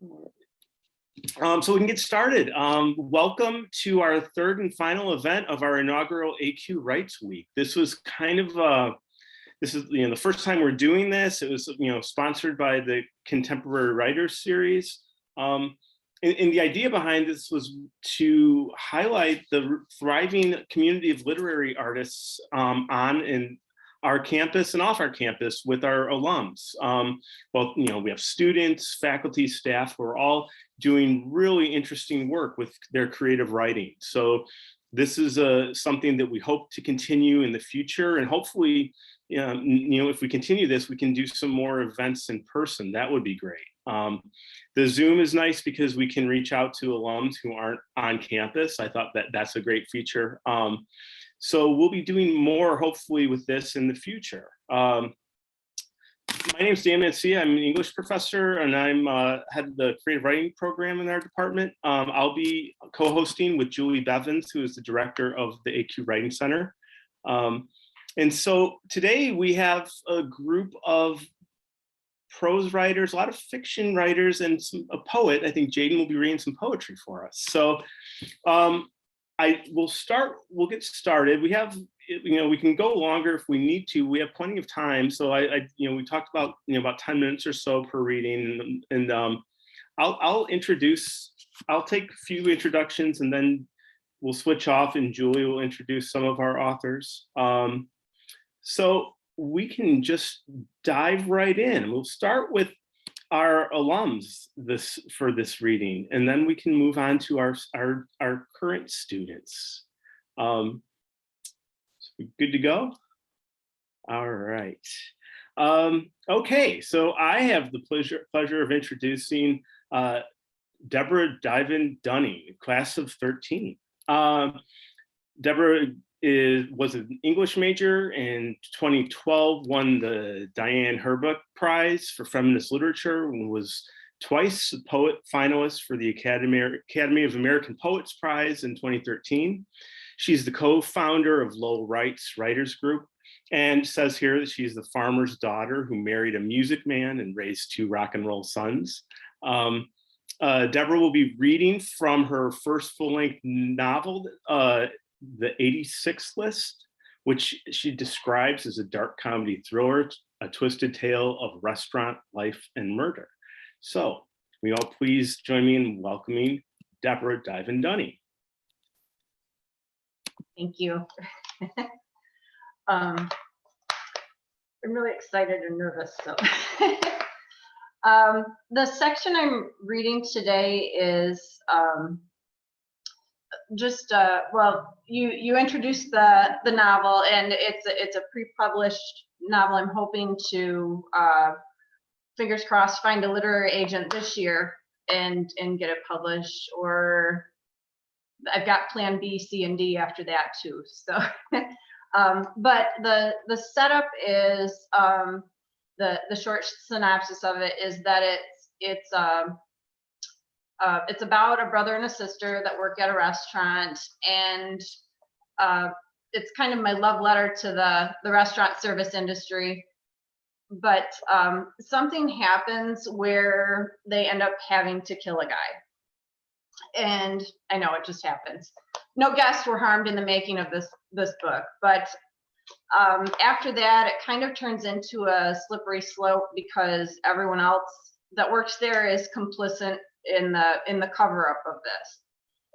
So we can get started. Welcome to our third and final event of our inaugural AQ Writes Week. This was kind of, this is the first time we're doing this. It was sponsored by the Contemporary Writers Series. And the idea behind this was to highlight the thriving community of literary artists on and our campus and off our campus with our alums. Well, we have students, faculty, staff who are all doing really interesting work with their creative writing. So this is something that we hope to continue in the future, and hopefully, if we continue this, we can do some more events in person. That would be great. The Zoom is nice because we can reach out to alums who aren't on campus. I thought that's a great feature. So we'll be doing more, hopefully, with this in the future. My name is Dan Mancia. I'm an English professor, and I'm head of the creative writing program in our department. I'll be co-hosting with Julie Bevins, who is the director of the AQ Writing Center. And so today we have a group of prose writers, a lot of fiction writers, and a poet. I think Jaden will be reading some poetry for us. So we'll get started. We have, we can go longer if we need to. We have plenty of time. So we talked about, about 10 minutes or so per reading, and I'll take a few introductions, and then we'll switch off and Julie will introduce some of our authors. So we can just dive right in. We'll start with our alums for this reading, and then we can move on to our current students. So good to go? All right. Okay, so I have the pleasure of introducing Deborah Diven Dunning, class of 13. Deborah was an English major. In 2012, won the Diane Herbuck Prize for Feminist Literature, and was twice a poet finalist for the Academy of American Poets Prize in 2013. She's the co-founder of Lowell Writes Writers Group, and says here that she's the farmer's daughter who married a music man and raised 2 rock and roll sons. Deborah will be reading from her first full-length novel, The 86 List, which she describes as a dark comedy thriller, a twisted tale of restaurant life and murder. So, will you all please join me in welcoming Deborah Diven Dunning. Thank you. I'm really excited and nervous. So, the section I'm reading today is well, you introduced the novel, and it's a pre-published novel. I'm hoping to, fingers crossed, find a literary agent this year and get it published, or I've got plan B, C, and D after that too. So, but the setup is, the short synopsis of it is that it's about a brother and a sister that work at a restaurant, and it's kind of my love letter to the restaurant service industry. But something happens where they end up having to kill a guy. And I know it just happens. No guests were harmed in the making of this book, but after that, it kind of turns into a slippery slope because everyone else that works there is complicit in the cover-up of this.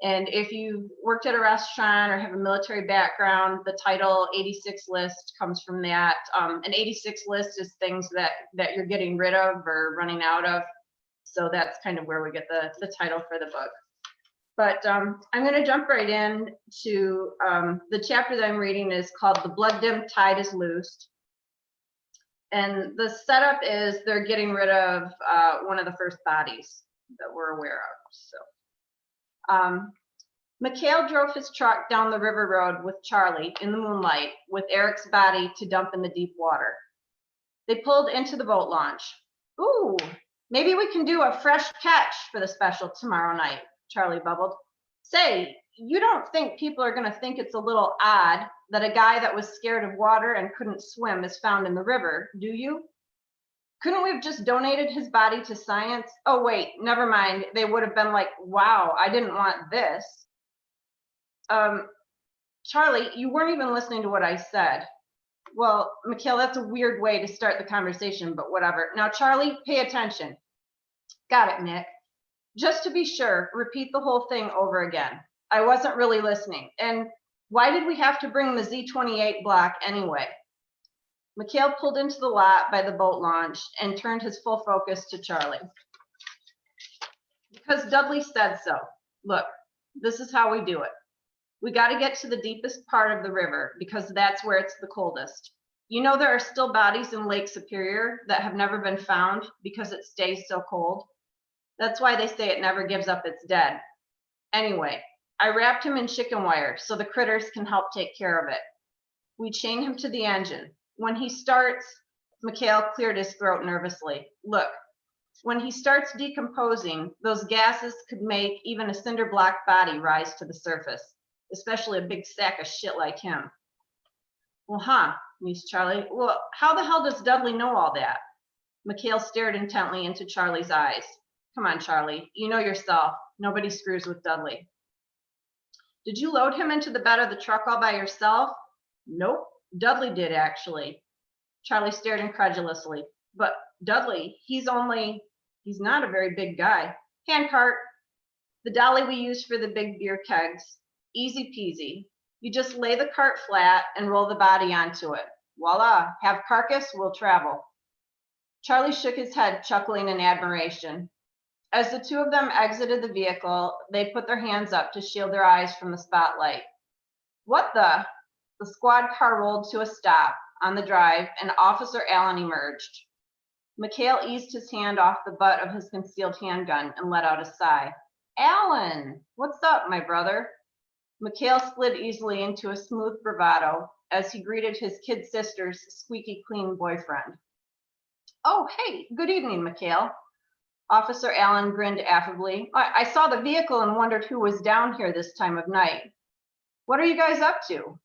And if you worked at a restaurant or have a military background, the title 86 List comes from that. An 86 list is things that you're getting rid of or running out of. So that's kind of where we get the title for the book. But I'm going to jump right in to the chapter that I'm reading is called The Blood-Dimmed Tide is Loosed. And the setup is they're getting rid of one of the first bodies that we're aware of. So McHale drove his truck down the river road with Charlie in the moonlight with Eric's body to dump in the deep water. They pulled into the boat launch. Ooh, maybe we can do a fresh catch for the special tomorrow night, Charlie bubbled. Say, you don't think people are going to think it's a little odd that a guy that was scared of water and couldn't swim is found in the river, do you? Couldn't we have just donated his body to science? Oh, wait, never mind. They would have been like, wow, I didn't want this. Charlie, you weren't even listening to what I said. Well, Mikhail, that's a weird way to start the conversation, but whatever. Now, Charlie, pay attention. Got it, Nick. Just to be sure, repeat the whole thing over again. I wasn't really listening. And why did we have to bring the Z28 block anyway? Mikhail pulled into the lot by the boat launch and turned his full focus to Charlie. Because Dudley said so. Look, this is how we do it. We got to get to the deepest part of the river because that's where it's the coldest. You know, there are still bodies in Lake Superior that have never been found because it stays so cold. That's why they say it never gives up its dead. Anyway, I wrapped him in chicken wire so the critters can help take care of it. We chain him to the engine. When he starts, Mikhail cleared his throat nervously. Look, when he starts decomposing, those gases could make even a cinder block body rise to the surface, especially a big sack of shit like him. Well, mused Charlie. Well, how the hell does Dudley know all that? Mikhail stared intently into Charlie's eyes. Come on, Charlie, you know yourself. Nobody screws with Dudley. Did you load him into the bed of the truck all by yourself? Nope, Dudley did actually. Charlie stared incredulously. But Dudley, he's not a very big guy. Handcart, the dolly we use for the big beer kegs. Easy peasy. You just lay the cart flat and roll the body onto it. Voila, have carcass, we'll travel. Charlie shook his head, chuckling in admiration. As the two of them exited the vehicle, they put their hands up to shield their eyes from the spotlight. What the? The squad car rolled to a stop on the drive and Officer Allen emerged. Mikhail eased his hand off the butt of his concealed handgun and let out a sigh. Allen, what's up, my brother? Mikhail slid easily into a smooth bravado as he greeted his kid sister's squeaky clean boyfriend. Oh, hey, good evening, Mikhail. Officer Allen grinned affably. I saw the vehicle and wondered who was down here this time of night. What are you guys up to?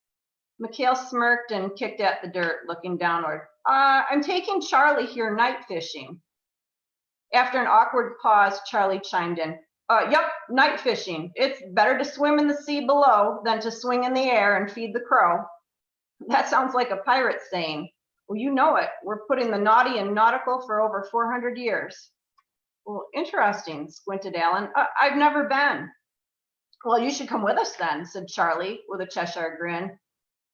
Mikhail smirked and kicked at the dirt, looking downward. I'm taking Charlie here night fishing. After an awkward pause, Charlie chimed in. Yep, night fishing. It's better to swim in the sea below than to swing in the air and feed the crow. That sounds like a pirate saying. Well, you know it. We're putting the naughty in nautical for over 400 years. Well, interesting, squinted Allen. I've never been. Well, you should come with us then, said Charlie with a Cheshire grin.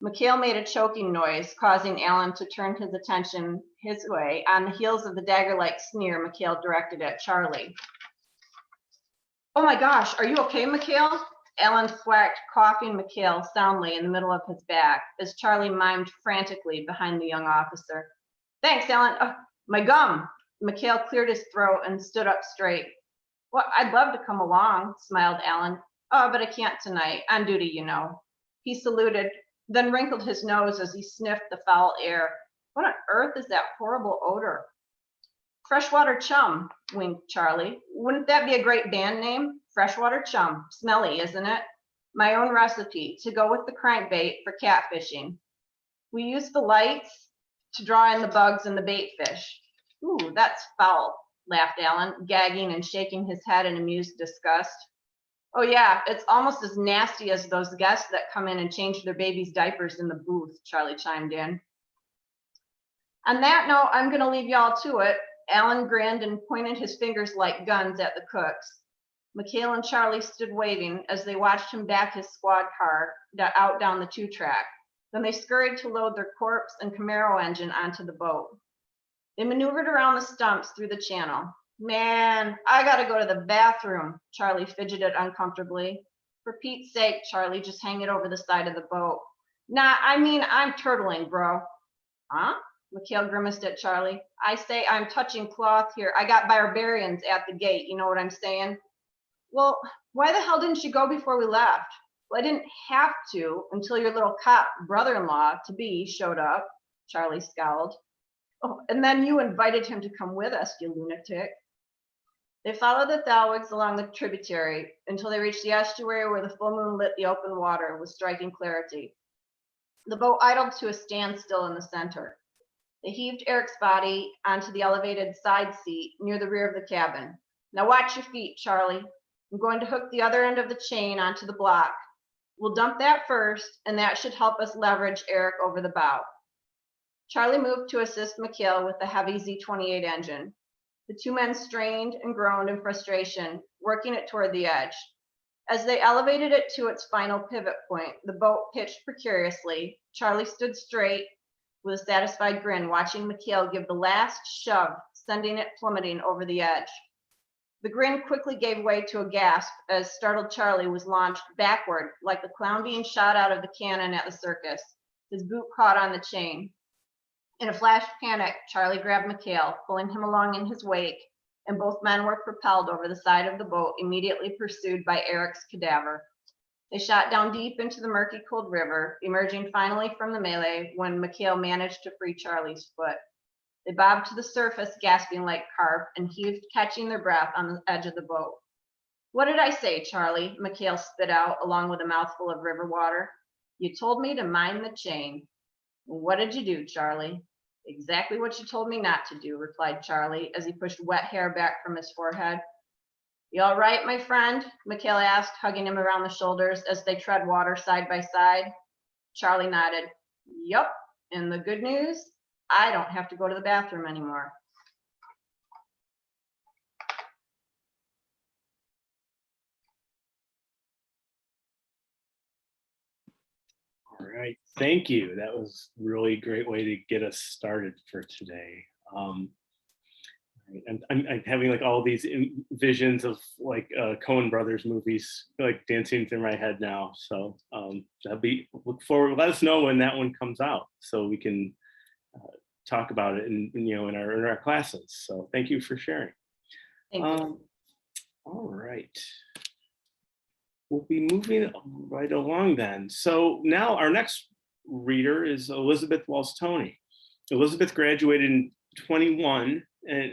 Mikhail made a choking noise, causing Allen to turn his attention his way on the heels of the dagger-like sneer Mikhail directed at Charlie. Oh my gosh, are you okay, Mikhail? Allen thwacked coughing Mikhail soundly in the middle of his back as Charlie mimed frantically behind the young officer. Thanks, Allen. My gum. Mikhail cleared his throat and stood up straight. Well, I'd love to come along, smiled Allen. Oh, but I can't tonight. On duty, you know. He saluted, then wrinkled his nose as he sniffed the foul air. What on earth is that horrible odor? Freshwater Chum, winked Charlie. Wouldn't that be a great band name? Freshwater Chum. Smelly, isn't it? My own recipe to go with the crankbait for catfishing. We use the lights to draw in the bugs and the bait fish. Ooh, that's foul, laughed Allen, gagging and shaking his head in amused disgust. Oh yeah, it's almost as nasty as those guests that come in and change their babies' diapers in the booth, Charlie chimed in. On that note, I'm going to leave y'all to it. Allen grinned and pointed his fingers like guns at the cooks. Mikhail and Charlie stood waving as they watched him back his squad car out down the 2-track. Then they scurried to load their corpse and Camaro engine onto the boat. They maneuvered around the stumps through the channel. Man, I gotta go to the bathroom, Charlie fidgeted uncomfortably. For Pete's sake, Charlie, just hang it over the side of the boat. Nah, I mean, I'm turtling, bro. Huh? Mikhail grimaced at Charlie. I say I'm touching cloth here. I got barbarians at the gate, you know what I'm saying? Well, why the hell didn't you go before we left? Well, I didn't have to until your little cop brother-in-law to-be showed up, Charlie scowled. Oh, and then you invited him to come with us, you lunatic. They followed the Thalwigs along the tributary until they reached the estuary where the full moon lit the open water with striking clarity. The boat idled to a standstill in the center. They heaved Eric's body onto the elevated side seat near the rear of the cabin. Now watch your feet, Charlie. I'm going to hook the other end of the chain onto the block. We'll dump that first, and that should help us leverage Eric over the bow. Charlie moved to assist Mikhail with the heavy Z-28 engine. The two men strained and groaned in frustration, working it toward the edge. As they elevated it to its final pivot point, the boat pitched precariously. Charlie stood straight with a satisfied grin, watching Mikhail give the last shove, sending it plummeting over the edge. The grin quickly gave way to a gasp as startled Charlie was launched backward like a clown being shot out of the cannon at the circus. His boot caught on the chain. In a flash of panic, Charlie grabbed Mikhail, pulling him along in his wake, and both men were propelled over the side of the boat, immediately pursued by Eric's cadaver. They shot down deep into the murky, cold river, emerging finally from the melee when Mikhail managed to free Charlie's foot. They bobbed to the surface, gasping like carp, and heaved, catching their breath on the edge of the boat. What did I say, Charlie? Mikhail spit out, along with a mouthful of river water. You told me to mind the chain. What did you do, Charlie? Exactly what you told me not to do, replied Charlie as he pushed wet hair back from his forehead. You all right, my friend? Mikhail asked, hugging him around the shoulders as they tread water side by side. Charlie nodded. Yup, and the good news? I don't have to go to the bathroom anymore. All right, thank you. That was really a great way to get us started for today. I'm having like all these visions of like Coen Brothers movies like dancing through my head now. So that'll be, look forward. Let us know when that one comes out so we can talk about it in our classes. So thank you for sharing. Thank you. All right. We'll be moving right along then. So now our next reader is Elizabeth Walsh-Toney. Elizabeth graduated in 21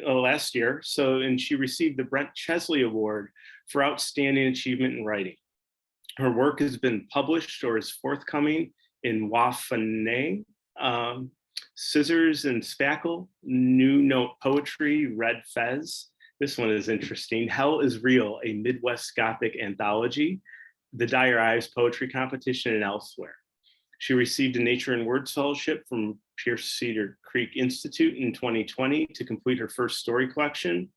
last year. And she received the Brent Chesley Award for Outstanding Achievement in Writing. Her work has been published or is forthcoming in Wafanay, Scissors and Spackle, New Note Poetry, Red Fez. This one is interesting. Hell is Real, a Midwest Gothic anthology, the Dire Ives Poetry Competition, and elsewhere. She received a Nature and Words Fellowship from Pierce Cedar Creek Institute in 2020 to complete her first story collection,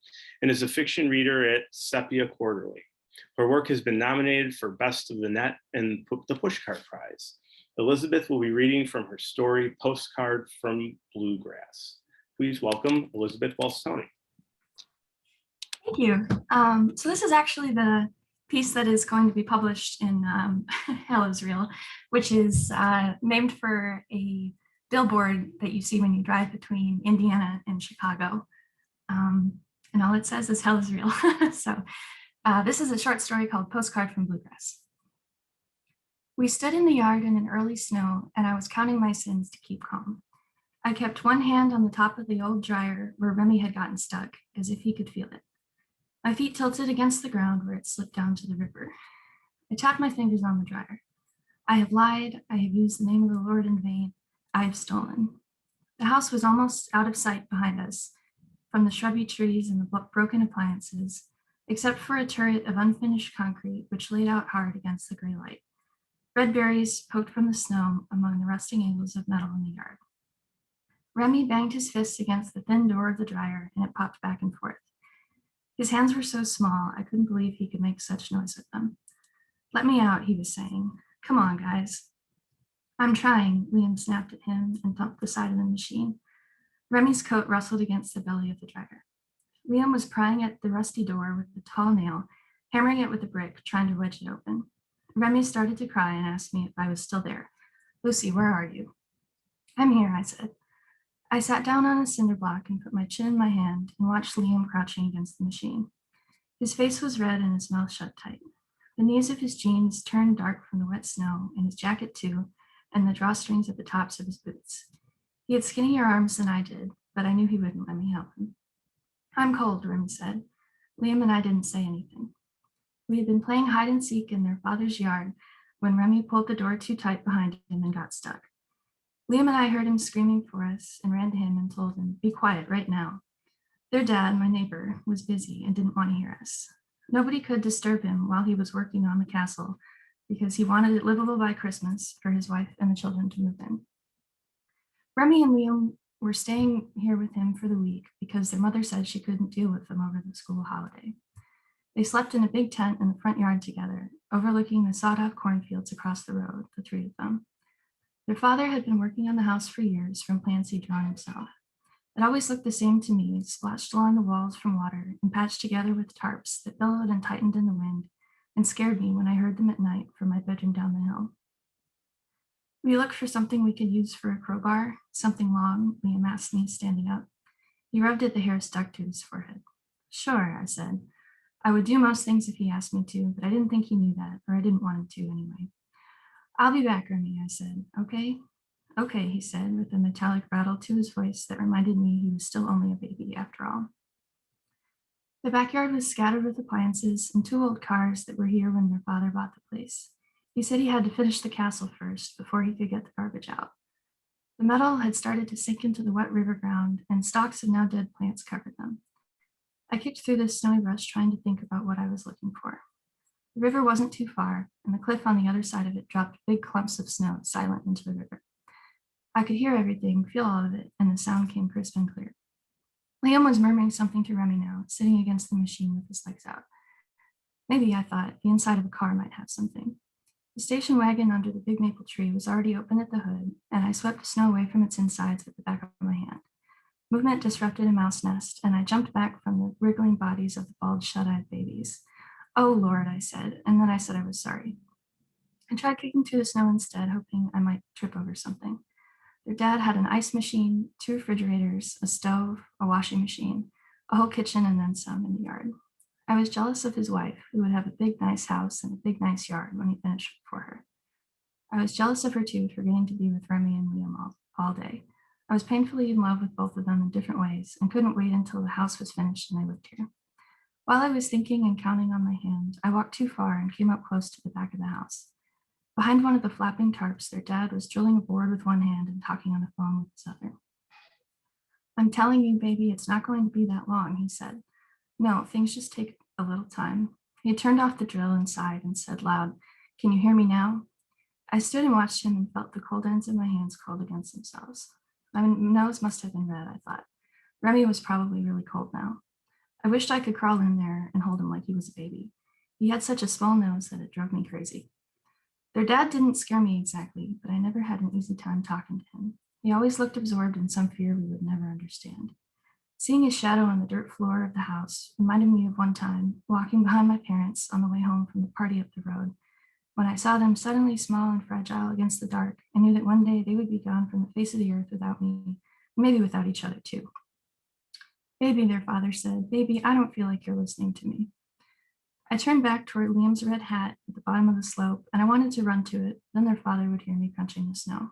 and is a fiction reader at Sepia Quarterly. Her work has been nominated for Best of the Net and the Postcard Prize. Elizabeth will be reading from her story, Postcard from Bluegrass. Please welcome Elizabeth Walsh-Toney. Thank you. So this is actually the piece that is going to be published in Hell is Real, which is named for a billboard that you see when you drive between Indiana and Chicago. And all it says is Hell is Real. So this is a short story called Postcard from Bluegrass. We stood in the yard in an early snow, and I was counting my sins to keep calm. I kept one hand on the top of the old dryer where Remy had gotten stuck, as if he could feel it. My feet tilted against the ground where it slipped down to the river. I tapped my fingers on the dryer. I have lied. I have used the name of the Lord in vain. I have stolen. The house was almost out of sight behind us, from the shrubby trees and the broken appliances, except for a turret of unfinished concrete which laid out hard against the gray light. Red berries poked from the snow among the rusting angles of metal in the yard. Remy banged his fists against the thin door of the dryer, and it popped back and forth. His hands were so small, I couldn't believe he could make such noise with them. Let me out, he was saying. Come on, guys. I'm trying, Liam snapped at him and thumped the side of the machine. Remy's coat rustled against the belly of the dryer. Liam was prying at the rusty door with the tall nail, hammering it with a brick, trying to wedge it open. Remy started to cry and asked me if I was still there. Lucy, where are you? I'm here, I said. I sat down on a cinder block and put my chin in my hand and watched Liam crouching against the machine. His face was red and his mouth shut tight. The knees of his jeans turned dark from the wet snow, and his jacket too, and the drawstrings at the tops of his boots. He had skinnier arms than I did, but I knew he wouldn't let me help him. I'm cold, Remy said. Liam and I didn't say anything. We had been playing hide and seek in their father's yard when Remy pulled the door too tight behind him and got stuck. Liam and I heard him screaming for us and ran to him and told him, "Be quiet right now." Their dad, my neighbor, was busy and didn't want to hear us. Nobody could disturb him while he was working on the castle because he wanted it livable by Christmas for his wife and the children to move in. Remy and Liam were staying here with him for the week because their mother said she couldn't deal with them over the school holiday. They slept in a big tent in the front yard together, overlooking the sawed-off cornfields across the road, the three of them. Their father had been working on the house for years from plans he'd drawn himself. It always looked the same to me, splashed along the walls from water and patched together with tarps that billowed and tightened in the wind and scared me when I heard them at night from my bedroom down the hill. We looked for something we could use for a crowbar, something long, Liam asked me, standing up. He rubbed at the hair stuck to his forehead. Sure, I said. I would do most things if he asked me to, but I didn't think he knew that, or I didn't want him to anyway. I'll be back, Remy, I said. Okay? Okay, he said, with a metallic rattle to his voice that reminded me he was still only a baby after all. The backyard was scattered with appliances and two old cars that were here when their father bought the place. He said he had to finish the castle first before he could get the garbage out. The metal had started to sink into the wet river ground, and stalks of now dead plants covered them. I kicked through the snowy brush trying to think about what I was looking for. The river wasn't too far, and the cliff on the other side of it dropped big clumps of snow silent into the river. I could hear everything, feel all of it, and the sound came crisp and clear. Liam was murmuring something to Remy now, sitting against the machine with his legs out. Maybe, I thought, the inside of a car might have something. The station wagon under the big maple tree was already open at the hood, and I swept the snow away from its insides with the back of my hand. Movement disrupted a mouse nest, and I jumped back from the wriggling bodies of the bald, shut-eyed babies. Oh, Lord, I said, and then I said I was sorry. I tried kicking through the snow instead, hoping I might trip over something. Their dad had an ice machine, 2 refrigerators, a stove, a washing machine, a whole kitchen, and then some in the yard. I was jealous of his wife, who would have a big, nice house and a big, nice yard when he finished for her. I was jealous of her, too, for getting to be with Remy and Liam all day. I was painfully in love with both of them in different ways and couldn't wait until the house was finished and they lived here. While I was thinking and counting on my hand, I walked too far and came up close to the back of the house. Behind one of the flapping tarps, their dad was drilling a board with one hand and talking on the phone with his other. I'm telling you, baby, it's not going to be that long, he said. No, things just take a little time. He had turned off the drill and sighed and said loud, "Can you hear me now?" I stood and watched him and felt the cold ends of my hands cold against themselves. My nose must have been red, I thought. Remy was probably really cold now. I wished I could crawl in there and hold him like he was a baby. He had such a small nose that it drove me crazy. Their dad didn't scare me exactly, but I never had an easy time talking to him. He always looked absorbed in some fear we would never understand. Seeing his shadow on the dirt floor of the house reminded me of one time walking behind my parents on the way home from the party up the road. When I saw them suddenly small and fragile against the dark, I knew that one day they would be gone from the face of the earth without me, maybe without each other too. Baby, their father said, baby, I don't feel like you're listening to me. I turned back toward Liam's red hat at the bottom of the slope, and I wanted to run to it. Then their father would hear me crunching the snow.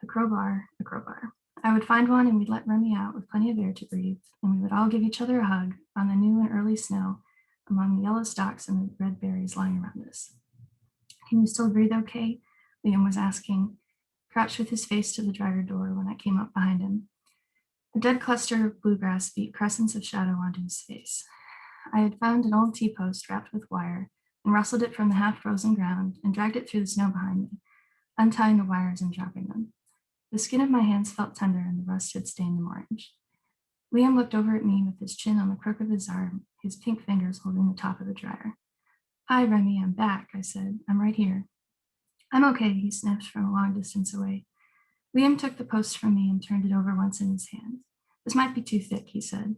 A crowbar, a crowbar. I would find one and we'd let Remy out with plenty of air to breathe, and we would all give each other a hug on the new and early snow among the yellow stalks and the red berries lying around us. Can you still breathe okay? Liam was asking, crouched with his face to the dryer door when I came up behind him. A dead cluster of bluegrass beat crescents of shadow onto his face. I had found an old T-post wrapped with wire and rustled it from the half-frozen ground and dragged it through the snow behind me, untying the wires and dropping them. The skin of my hands felt tender and the rust had stained them orange. Liam looked over at me with his chin on the crook of his arm, his pink fingers holding the top of the dryer. Hi, Remy, I'm back, I said. I'm right here. I'm okay, he sniffed from a long distance away. Liam took the post from me and turned it over once in his hand. This might be too thick, he said.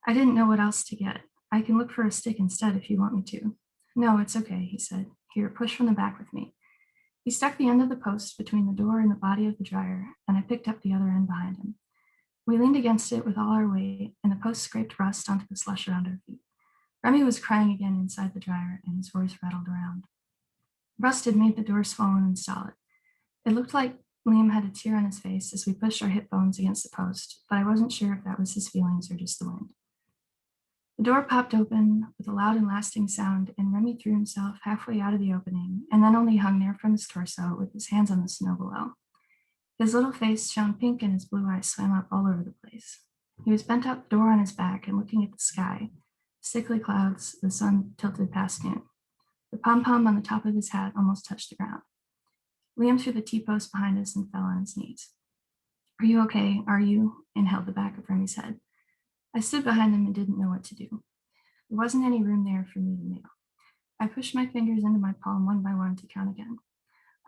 I didn't know what else to get. I can look for a stick instead if you want me to. No, it's okay, he said. Here, push from the back with me. He stuck the end of the post between the door and the body of the dryer, and I picked up the other end behind him. We leaned against it with all our weight, and the post scraped rust onto the slush around our feet. Remy was crying again inside the dryer, and his voice rattled around. Rust had made the door swollen and solid. It looked like Liam had a tear on his face as we pushed our hip bones against the post, but I wasn't sure if that was his feelings or just the wind. The door popped open with a loud and lasting sound, and Remy threw himself halfway out of the opening and then only hung there from his torso with his hands on the snow below. His little face shone pink and his blue eyes swam up all over the place. He was bent out the door on his back and looking at the sky, sickly clouds, the sun tilted past noon. The pom-pom on the top of his hat almost touched the ground. Liam threw the T-post behind us and fell on his knees. Are you okay? Are you? And held the back of Remy's head. I stood behind him and didn't know what to do. There wasn't any room there for me to kneel. I pushed my fingers into my palm one by one to count again.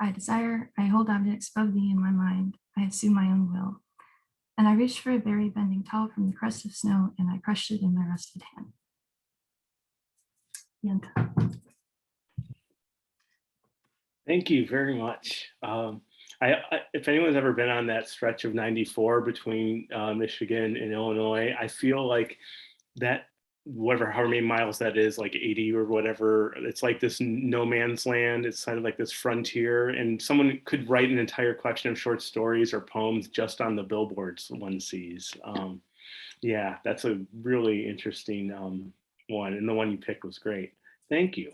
I hold objects above thee in my mind. I assume my own will. And I reached for a berry bending tall from the crust of snow, and I crushed it in my rested hand. The end. Thank you very much. If anyone's ever been on that stretch of 94 between Michigan and Illinois, I feel like that, however many miles that is, like 80 or whatever, it's like this no man's land. It's kind of like this frontier, and someone could write an entire collection of short stories or poems just on the billboards one sees. Yeah, that's a really interesting one, and the one you picked was great. Thank you.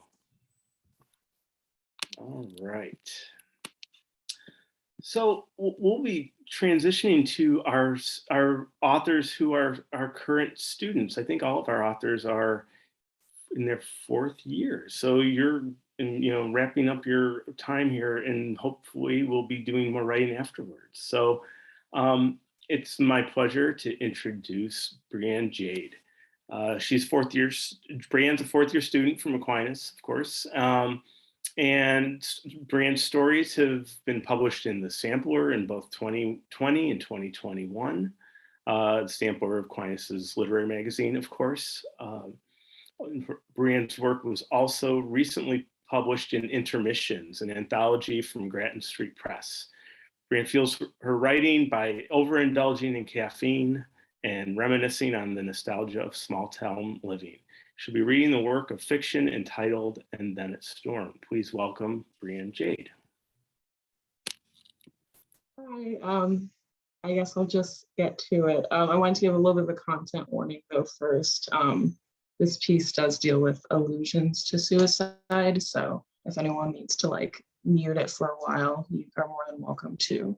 All right. So we'll be transitioning to our authors who are our current students. I think all of our authors are in their 4th year. So you're wrapping up your time here, and hopefully we'll be doing more writing afterwards. So it's my pleasure to introduce Brianne Jade. She's 4th year. Brianne's a 4th year student from Aquinas, of course. And Brianne's stories have been published in The Sampler in both 2020 and 2021. The Sampler of Aquinas' literary magazine, of course. Brianne's work was also recently published in Intermissions, an anthology from Grattan Street Press. Brianne fuels her writing by overindulging in caffeine and reminiscing on the nostalgia of small town living. She'll be reading the work of fiction entitled And Then It Stormed. Please welcome Brianne Jade. Hi, I guess I'll just get to it. I wanted to give a little bit of a content warning though first. This piece does deal with allusions to suicide, so if anyone needs to mute it for a while, you are more than welcome to.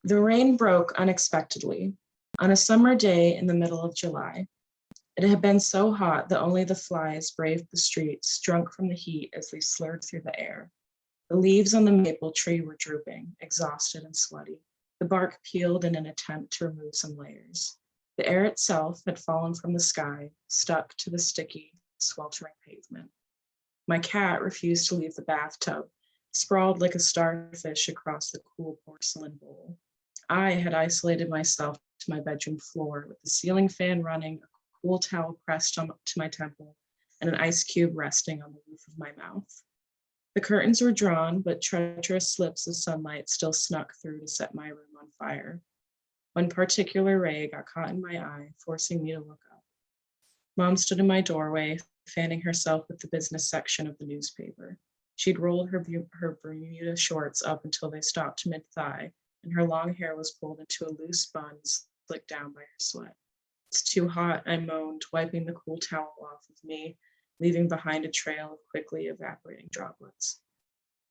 The rain broke unexpectedly on a summer day in the middle of July. It had been so hot that only the flies braved the streets, drunk from the heat as they slurred through the air. The leaves on the maple tree were drooping, exhausted and sweaty. The bark peeled in an attempt to remove some layers. The air itself had fallen from the sky, stuck to the sticky, sweltering pavement. My cat refused to leave the bathtub, sprawled like a starfish across the cool porcelain bowl. I had isolated myself to my bedroom floor with the ceiling fan running, a cool towel pressed to my temple, and an ice cube resting on the roof of my mouth. The curtains were drawn, but treacherous slips of sunlight still snuck through to set my room on fire. One particular ray got caught in my eye, forcing me to look up. Mom stood in my doorway, fanning herself with the business section of the newspaper. She'd rolled her Bermuda shorts up until they stopped mid-thigh, and her long hair was pulled into a loose bun slicked down by her sweat. It's too hot, I moaned, wiping the cool towel off of me, leaving behind a trail of quickly evaporating droplets.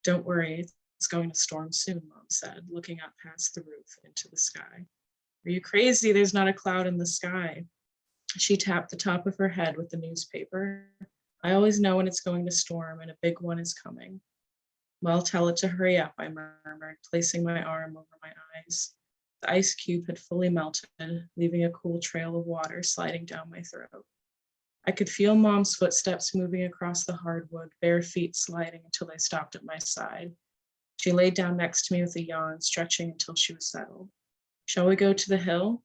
Don't worry, it's going to storm soon, Mom said, looking up past the roof into the sky. Are you crazy? There's not a cloud in the sky. She tapped the top of her head with the newspaper. I always know when it's going to storm and a big one is coming. Well, tell it to hurry up, I murmured, placing my arm over my eyes. The ice cube had fully melted, leaving a cool trail of water sliding down my throat. I could feel Mom's footsteps moving across the hardwood, bare feet sliding until they stopped at my side. She laid down next to me with a yawn, stretching until she was settled. Shall we go to the hill?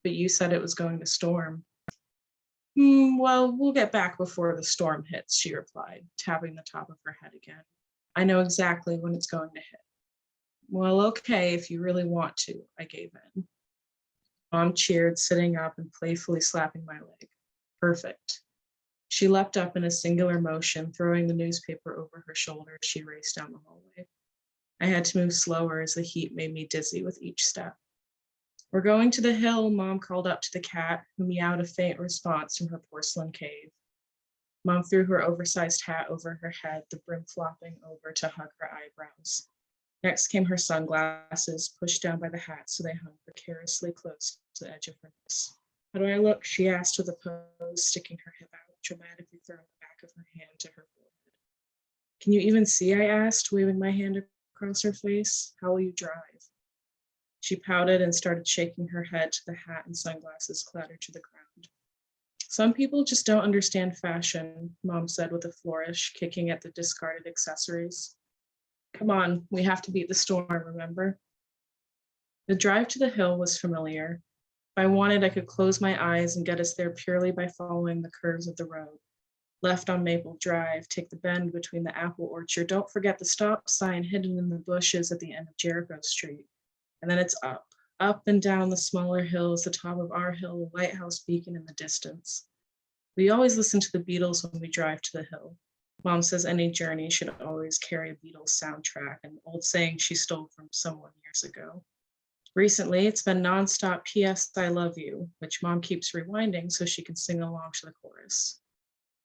But you said it was going to storm. Well, we'll get back before the storm hits, she replied, tapping the top of her head again. I know exactly when it's going to hit. Well, okay, if you really want to, I gave in. Mom cheered, sitting up and playfully slapping my leg. Perfect. She leapt up in a singular motion, throwing the newspaper over her shoulder as she raced down the hallway. I had to move slower as the heat made me dizzy with each step. We're going to the hill, Mom called up to the cat, who meowed a faint response from her porcelain cave. Mom threw her oversized hat over her head, the brim flopping over to hug her eyebrows. Next came her sunglasses, pushed down by the hat so they hung precariously close to the edge of her nose. How do I look? She asked with a pose, sticking her hip out, dramatically throwing the back of her hand to her forehead. Can you even see? I asked, waving my hand across her face. How will you drive? She pouted and started shaking her head till the hat and sunglasses clattered to the ground. Some people just don't understand fashion, Mom said with a flourish, kicking at the discarded accessories. Come on, we have to beat the storm, remember? The drive to the hill was familiar. If I wanted, I could close my eyes and get us there purely by following the curves of the road. Left on Maple Drive, take the bend between the apple orchard. Don't forget the stop sign hidden in the bushes at the end of Jericho Street. And then it's up and down the smaller hills, the top of our hill, a lighthouse beacon in the distance. We always listen to the Beatles when we drive to the hill. Mom says any journey should always carry a Beatles soundtrack, an old saying she stole from someone years ago. Recently, it's been nonstop P.S. I Love You, which Mom keeps rewinding so she can sing along to the chorus.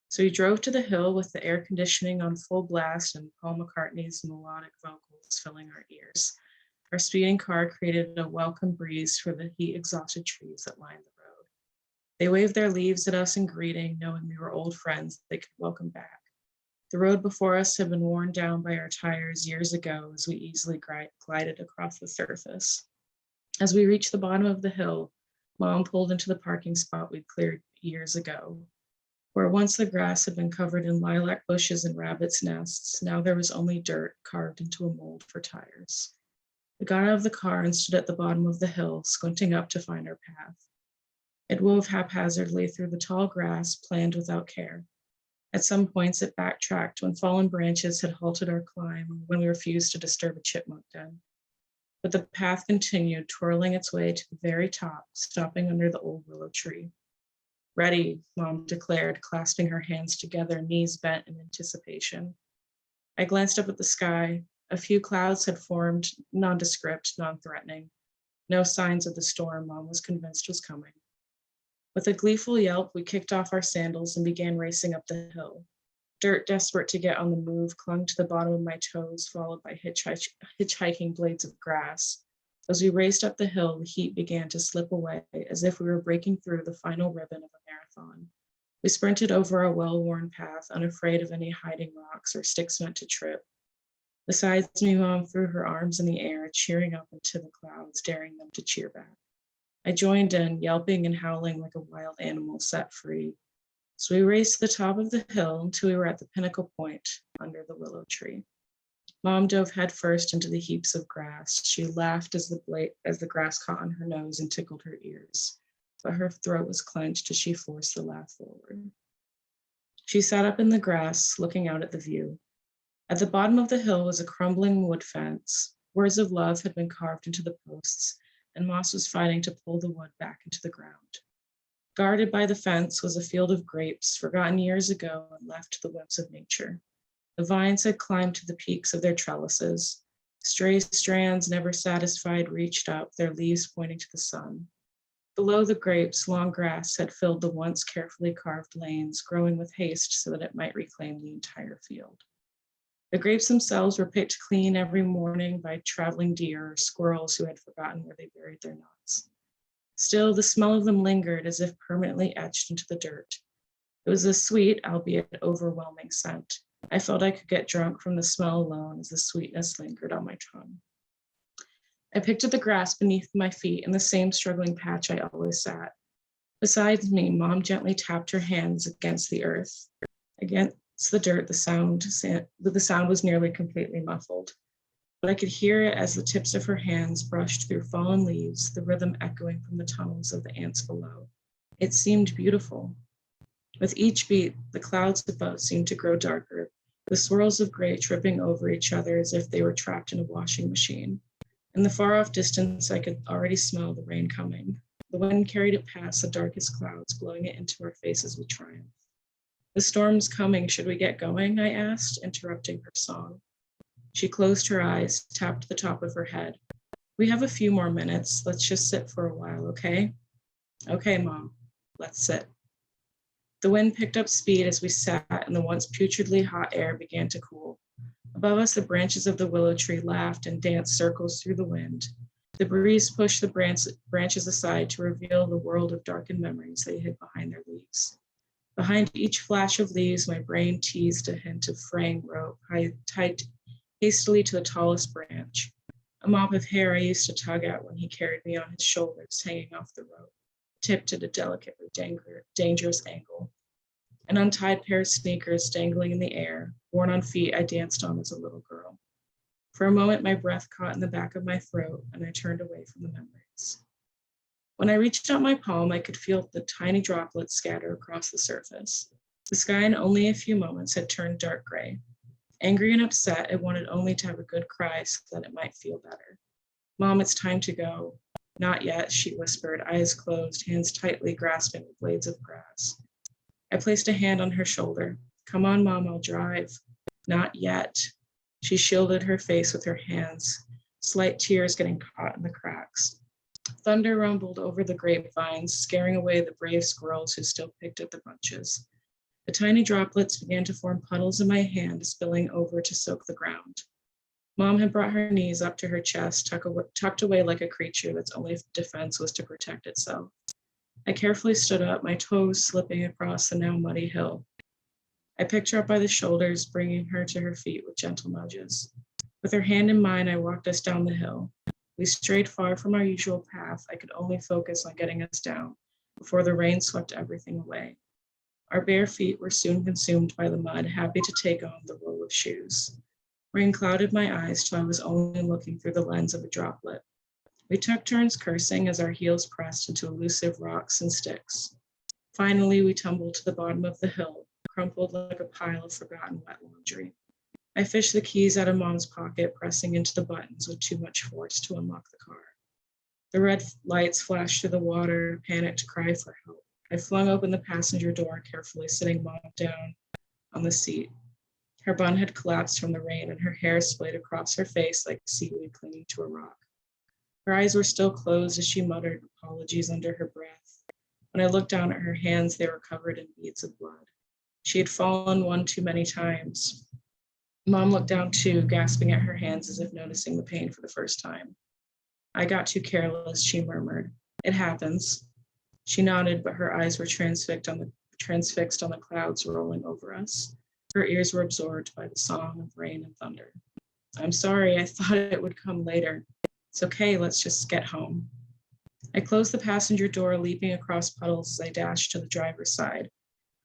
So we drove to the hill with the air conditioning on full blast and Paul McCartney's melodic vocals filling our ears. Our speeding car created a welcome breeze for the heat-exhausted trees that lined the road. They waved their leaves at us in greeting, knowing we were old friends they could welcome back. The road before us had been worn down by our tires years ago as we easily glided across the surface. As we reached the bottom of the hill, Mom pulled into the parking spot we'd cleared years ago. Where once the grass had been covered in lilac bushes and rabbits' nests, now there was only dirt carved into a mold for tires. We got out of the car and stood at the bottom of the hill, squinting up to find our path. It wove haphazardly through the tall grass, planned without care. At some points, it backtracked when fallen branches had halted our climb, or when we refused to disturb a chipmunk den. But the path continued, twirling its way to the very top, stopping under the old willow tree. Ready, Mom declared, clasping her hands together, knees bent in anticipation. I glanced up at the sky. A few clouds had formed, nondescript, non-threatening. No signs of the storm Mom was convinced was coming. With a gleeful yelp, we kicked off our sandals and began racing up the hill. Dirt, desperate to get on the move, clung to the bottom of my toes, followed by hitchhiking blades of grass. As we raced up the hill, the heat began to slip away, as if we were breaking through the final ribbon of a marathon. We sprinted over a well-worn path, unafraid of any hiding rocks or sticks meant to trip. Besides me, Mom threw her arms in the air, cheering up into the clouds, daring them to cheer back. I joined in, yelping and howling like a wild animal set free. So we raced to the top of the hill until we were at the pinnacle point under the willow tree. Mom dove headfirst into the heaps of grass. She laughed as the grass caught on her nose and tickled her ears, but her throat was clenched as she forced the laugh forward. She sat up in the grass, looking out at the view. At the bottom of the hill was a crumbling wood fence. Words of love had been carved into the posts, and moss was fighting to pull the wood back into the ground. Guarded by the fence was a field of grapes, forgotten years ago and left to the whims of nature. The vines had climbed to the peaks of their trellises. Stray strands, never satisfied, reached up, their leaves pointing to the sun. Below the grapes, long grass had filled the once carefully carved lanes, growing with haste so that it might reclaim the entire field. The grapes themselves were picked clean every morning by traveling deer or squirrels who had forgotten where they buried their nuts. Still, the smell of them lingered as if permanently etched into the dirt. It was a sweet, albeit overwhelming scent. I felt I could get drunk from the smell alone as the sweetness lingered on my tongue. I picked at the grass beneath my feet in the same struggling patch I always sat. Besides me, Mom gently tapped her hands against the earth. Against the dirt, the sound was nearly completely muffled. But I could hear it as the tips of her hands brushed through fallen leaves, the rhythm echoing from the tunnels of the ants below. It seemed beautiful. With each beat, the clouds above seemed to grow darker, the swirls of gray tripping over each other as if they were trapped in a washing machine. In the far-off distance, I could already smell the rain coming. The wind carried it past the darkest clouds, blowing it into our faces with triumph. The storm's coming. Should we get going? I asked, interrupting her song. She closed her eyes, tapped the top of her head. We have a few more minutes. Let's just sit for a while, okay? Okay, Mom, let's sit. The wind picked up speed as we sat, and the once putridly hot air began to cool. Above us, the branches of the willow tree laughed and danced circles through the wind. The breeze pushed the branches aside to reveal the world of darkened memories they hid behind their leaves. Behind each flash of leaves, my brain teased a hint of fraying rope tied hastily to the tallest branch, a mop of hair I used to tug at when he carried me on his shoulders, hanging off the rope, tipped at a delicately dangerous angle. An untied pair of sneakers dangling in the air, worn on feet I danced on as a little girl. For a moment, my breath caught in the back of my throat, and I turned away from the memories. When I reached out my palm, I could feel the tiny droplets scatter across the surface. The sky in only a few moments had turned dark gray. Angry and upset, I wanted only to have a good cry so that it might feel better. Mom, it's time to go. Not yet, she whispered, eyes closed, hands tightly grasping the blades of grass. I placed a hand on her shoulder. Come on, Mom, I'll drive. Not yet. She shielded her face with her hands, slight tears getting caught in the cracks. Thunder rumbled over the grapevines, scaring away the brave squirrels who still picked at the bunches. The tiny droplets began to form puddles in my hand, spilling over to soak the ground. Mom had brought her knees up to her chest, tucked away like a creature that's only defense was to protect itself. I carefully stood up, my toes slipping across the now muddy hill. I picked her up by the shoulders, bringing her to her feet with gentle nudges. With her hand in mine, I walked us down the hill. We strayed far from our usual path. I could only focus on getting us down before the rain swept everything away. Our bare feet were soon consumed by the mud, happy to take on the role of shoes. Rain clouded my eyes till I was only looking through the lens of a droplet. We took turns cursing as our heels pressed into elusive rocks and sticks. Finally, we tumbled to the bottom of the hill, crumpled like a pile of forgotten wet laundry. I fished the keys out of Mom's pocket, pressing into the buttons with too much force to unlock the car. The red lights flashed through the water, a panicked cry for help. I flung open the passenger door, carefully sitting Mom down on the seat. Her bun had collapsed from the rain, and her hair splayed across her face like seaweed clinging to a rock. Her eyes were still closed as she muttered apologies under her breath. When I looked down at her hands, they were covered in beads of blood. She had fallen one too many times. Mom looked down too, gasping at her hands as if noticing the pain for the first time. I got too careless, she murmured. It happens. She nodded, but her eyes were transfixed on the clouds rolling over us. Her ears were absorbed by the song of rain and thunder. I'm sorry, I thought it would come later. It's okay, let's just get home. I closed the passenger door, leaping across puddles as I dashed to the driver's side.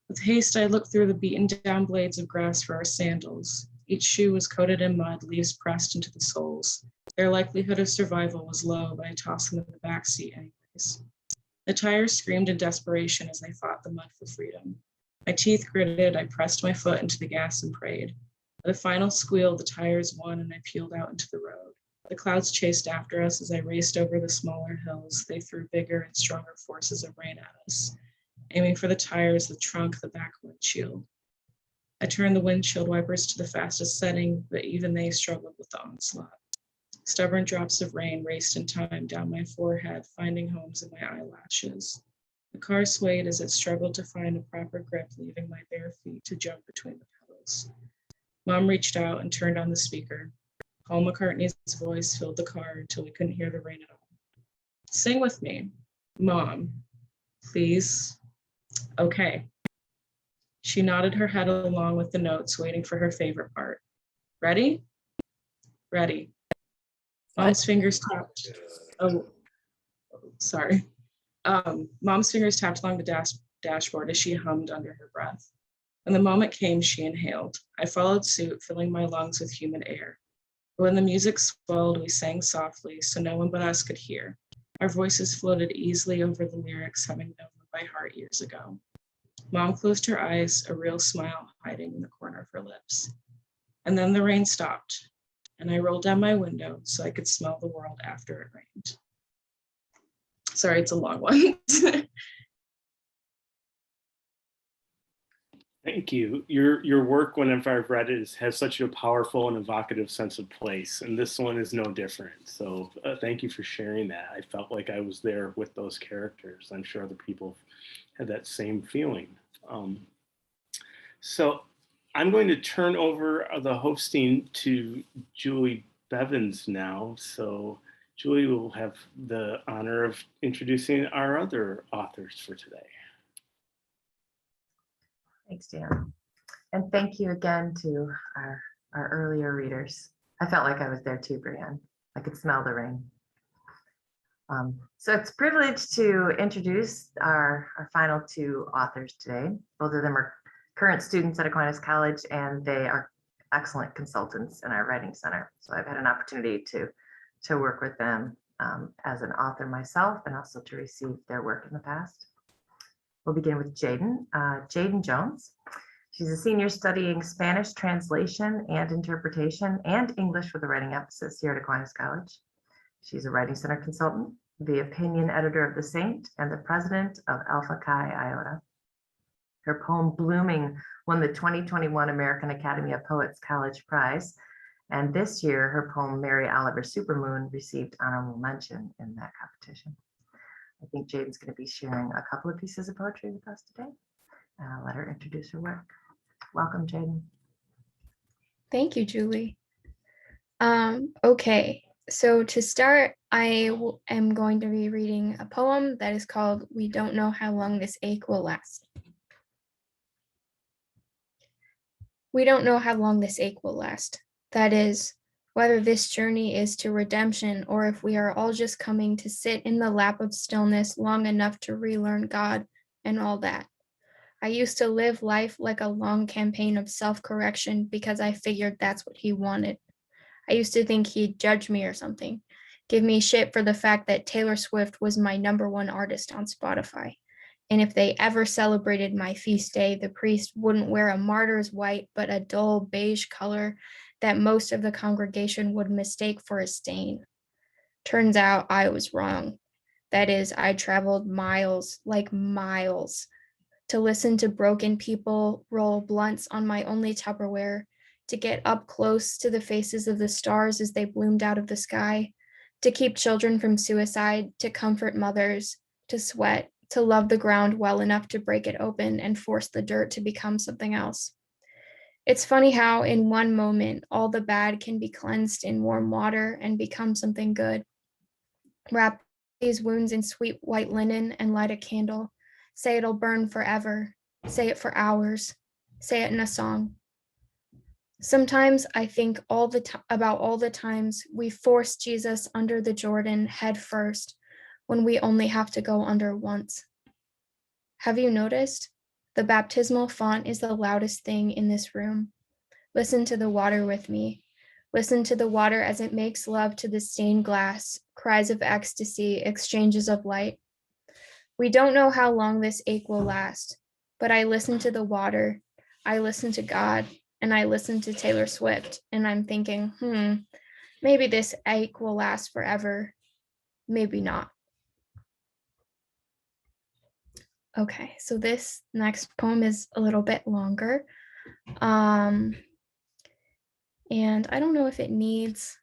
With haste, I looked through the beaten down blades of grass for our sandals. Each shoe was coated in mud, leaves pressed into the soles. Their likelihood of survival was low, but I tossed them in the back seat anyways. The tires screamed in desperation as they fought the mud for freedom. My teeth gritted, I pressed my foot into the gas and prayed. With a final squeal, the tires won and I peeled out into the road. The clouds chased after us as I raced over the smaller hills. They threw bigger and stronger forces of rain at us, aiming for the tires, the trunk, the back windshield. I turned the windshield wipers to the fastest setting, but even they struggled with the onslaught. Stubborn drops of rain raced in time down my forehead, finding homes in my eyelashes. The car swayed as it struggled to find a proper grip, leaving my bare feet to jump between the pedals. Mom reached out and turned on the speaker. Paul McCartney's voice filled the car until we couldn't hear the rain at all. Sing with me. Mom, please. Okay. She nodded her head along with the notes, waiting for her favorite part. Ready? Ready. Mom's fingers tapped. Oh, sorry. Mom's fingers tapped along the dashboard as she hummed under her breath. When the moment came, she inhaled. I followed suit, filling my lungs with humid air. But when the music swelled, we sang softly, so no one but us could hear. Our voices floated easily over the lyrics, having known them by heart years ago. Mom closed her eyes, a real smile hiding in the corner of her lips. And then the rain stopped, and I rolled down my window so I could smell the world after it rained. Sorry, it's a long one. Thank you. Your work, whenever I've read it, has such a powerful and evocative sense of place, and this one is no different. So thank you for sharing that. I felt like I was there with those characters. I'm sure other people had that same feeling. So I'm going to turn over the hosting to Julie Bevins now. So Julie will have the honor of introducing our other authors for today. Thanks, Dan. And thank you again to our earlier readers. I felt like I was there too, Brianne. I could smell the rain. So it's a privilege to introduce our final two authors today. Both of them are current students at Aquinas College, and they are excellent consultants in our writing center. So I've had an opportunity to work with them as an author myself, and also to receive their work in the past. We'll begin with Jaden Jones. She's a senior studying Spanish translation and interpretation and English with a writing emphasis here at Aquinas College. She's a writing center consultant, the opinion editor of The Saint, and the president of Alpha Chi Iota. Her poem Blooming won the 2021 American Academy of Poets College Prize. And this year, her poem Mary Oliver Supermoon received honorable mention in that competition. I think Jaden's going to be sharing a couple of pieces of poetry with us today. And I'll let her introduce her work. Welcome, Jaden. Thank you, Julie. Okay, so to start, I am going to be reading a poem that is called We Don't Know How Long This Ache Will Last. We don't know how long this ache will last. That is, whether this journey is to redemption or if we are all just coming to sit in the lap of stillness long enough to relearn God and all that. I used to live life like a long campaign of self-correction because I figured that's what he wanted. I used to think he'd judge me or something, give me shit for the fact that Taylor Swift was my #1 artist on Spotify. And if they ever celebrated my feast day, the priest wouldn't wear a martyr's white, but a dull beige color that most of the congregation would mistake for a stain. Turns out I was wrong. That is, I traveled miles, like miles, to listen to broken people roll blunts on my only Tupperware, to get up close to the faces of the stars as they bloomed out of the sky, to keep children from suicide, to comfort mothers, to sweat, to love the ground well enough to break it open and force the dirt to become something else. It's funny how in one moment, all the bad can be cleansed in warm water and become something good. Wrap these wounds in sweet white linen and light a candle. Say it'll burn forever. Say it for hours. Say it in a song. Sometimes I think about all the times we force Jesus under the Jordan head first when we only have to go under once. Have you noticed? The baptismal font is the loudest thing in this room. Listen to the water with me. Listen to the water as it makes love to the stained glass, cries of ecstasy, exchanges of light. We don't know how long this ache will last, but I listen to the water, I listen to God, and I listen to Taylor Swift, and I'm thinking, maybe this ache will last forever, maybe not. Okay, so this next poem is a little bit longer. And I don't know if it needs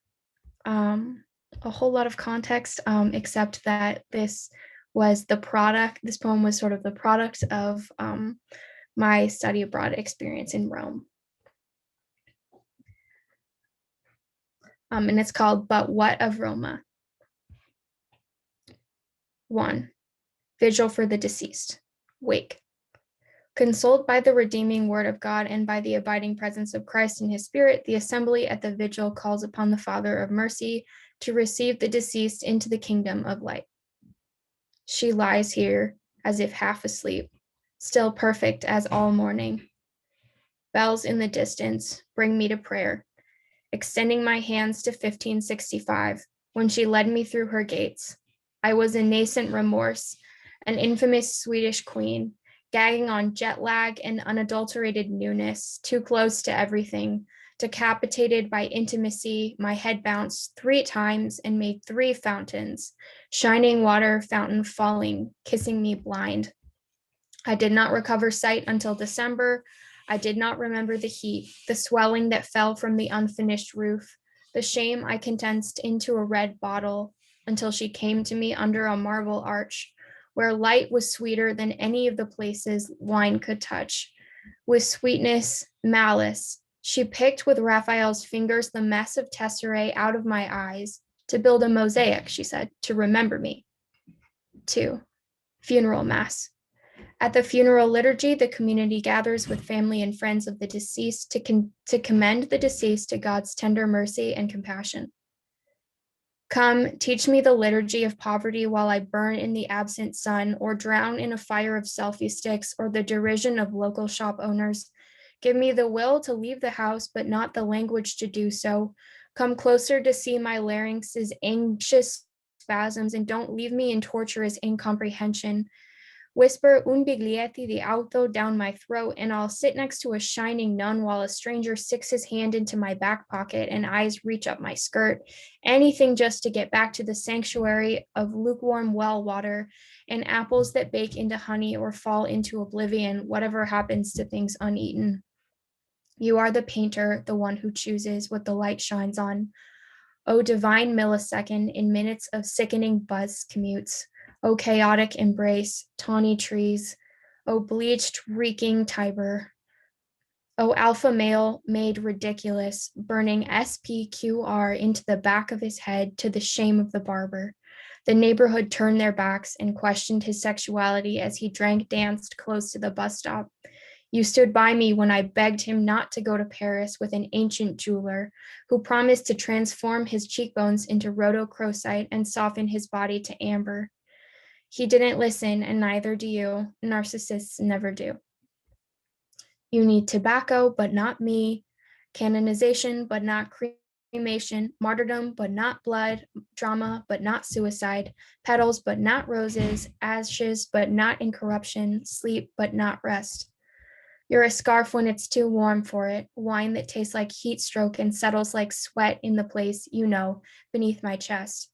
a whole lot of context, except that this poem was sort of the product of my study abroad experience in Rome. And it's called But What of Roma? 1. Vigil for the deceased. Wake. Consoled by the redeeming word of God and by the abiding presence of Christ and his Spirit, the assembly at the vigil calls upon the Father of mercy to receive the deceased into the kingdom of light. She lies here as if half asleep, still perfect as all morning. Bells in the distance bring me to prayer, extending my hands to 1565 when she led me through her gates. I was a nascent remorse, an infamous Swedish queen, gagging on jet lag and unadulterated newness, too close to everything, decapitated by intimacy. My head bounced 3 times and made 3 fountains, shining water fountain falling, kissing me blind. I did not recover sight until December. I did not remember the heat, the swelling that fell from the unfinished roof, the shame I condensed into a red bottle until she came to me under a marble arch, where light was sweeter than any of the places wine could touch, With sweetness, malice, she picked with Raphael's fingers the mess of tesserae out of my eyes. To build a mosaic, she said, to remember me. 2. Funeral Mass. At the funeral liturgy, the community gathers with family and friends of the deceased to commend the deceased to God's tender mercy and compassion. Come, teach me the liturgy of poverty while I burn in the absent sun or drown in a fire of selfie sticks or the derision of local shop owners. Give me the will to leave the house, but not the language to do so. Come closer to see my larynx's anxious spasms and don't leave me in torturous incomprehension. Whisper un biglietti di auto down my throat, and I'll sit next to a shining nun while a stranger sticks his hand into my back pocket and eyes reach up my skirt. Anything just to get back to the sanctuary of lukewarm well water and apples that bake into honey or fall into oblivion, whatever happens to things uneaten. You are the painter, the one who chooses what the light shines on. O divine millisecond in minutes of sickening buzz commutes. O chaotic embrace, tawny trees. O bleached, reeking Tiber. O alpha male made ridiculous, burning SPQR into the back of his head to the shame of the barber. The neighborhood turned their backs and questioned his sexuality as he danced close to the bus stop. You stood by me when I begged him not to go to Paris with an ancient jeweler who promised to transform his cheekbones into rhodochrosite and soften his body to amber. He didn't listen, and neither do you. Narcissists never do. You need tobacco, but not me. Canonization, but not cremation. Martyrdom, but not blood. Drama, but not suicide. Petals, but not roses. Ashes, but not incorruption. Sleep, but not rest. You're a scarf when it's too warm for it. Wine that tastes like heat stroke and settles like sweat in the place, you know, beneath my chest.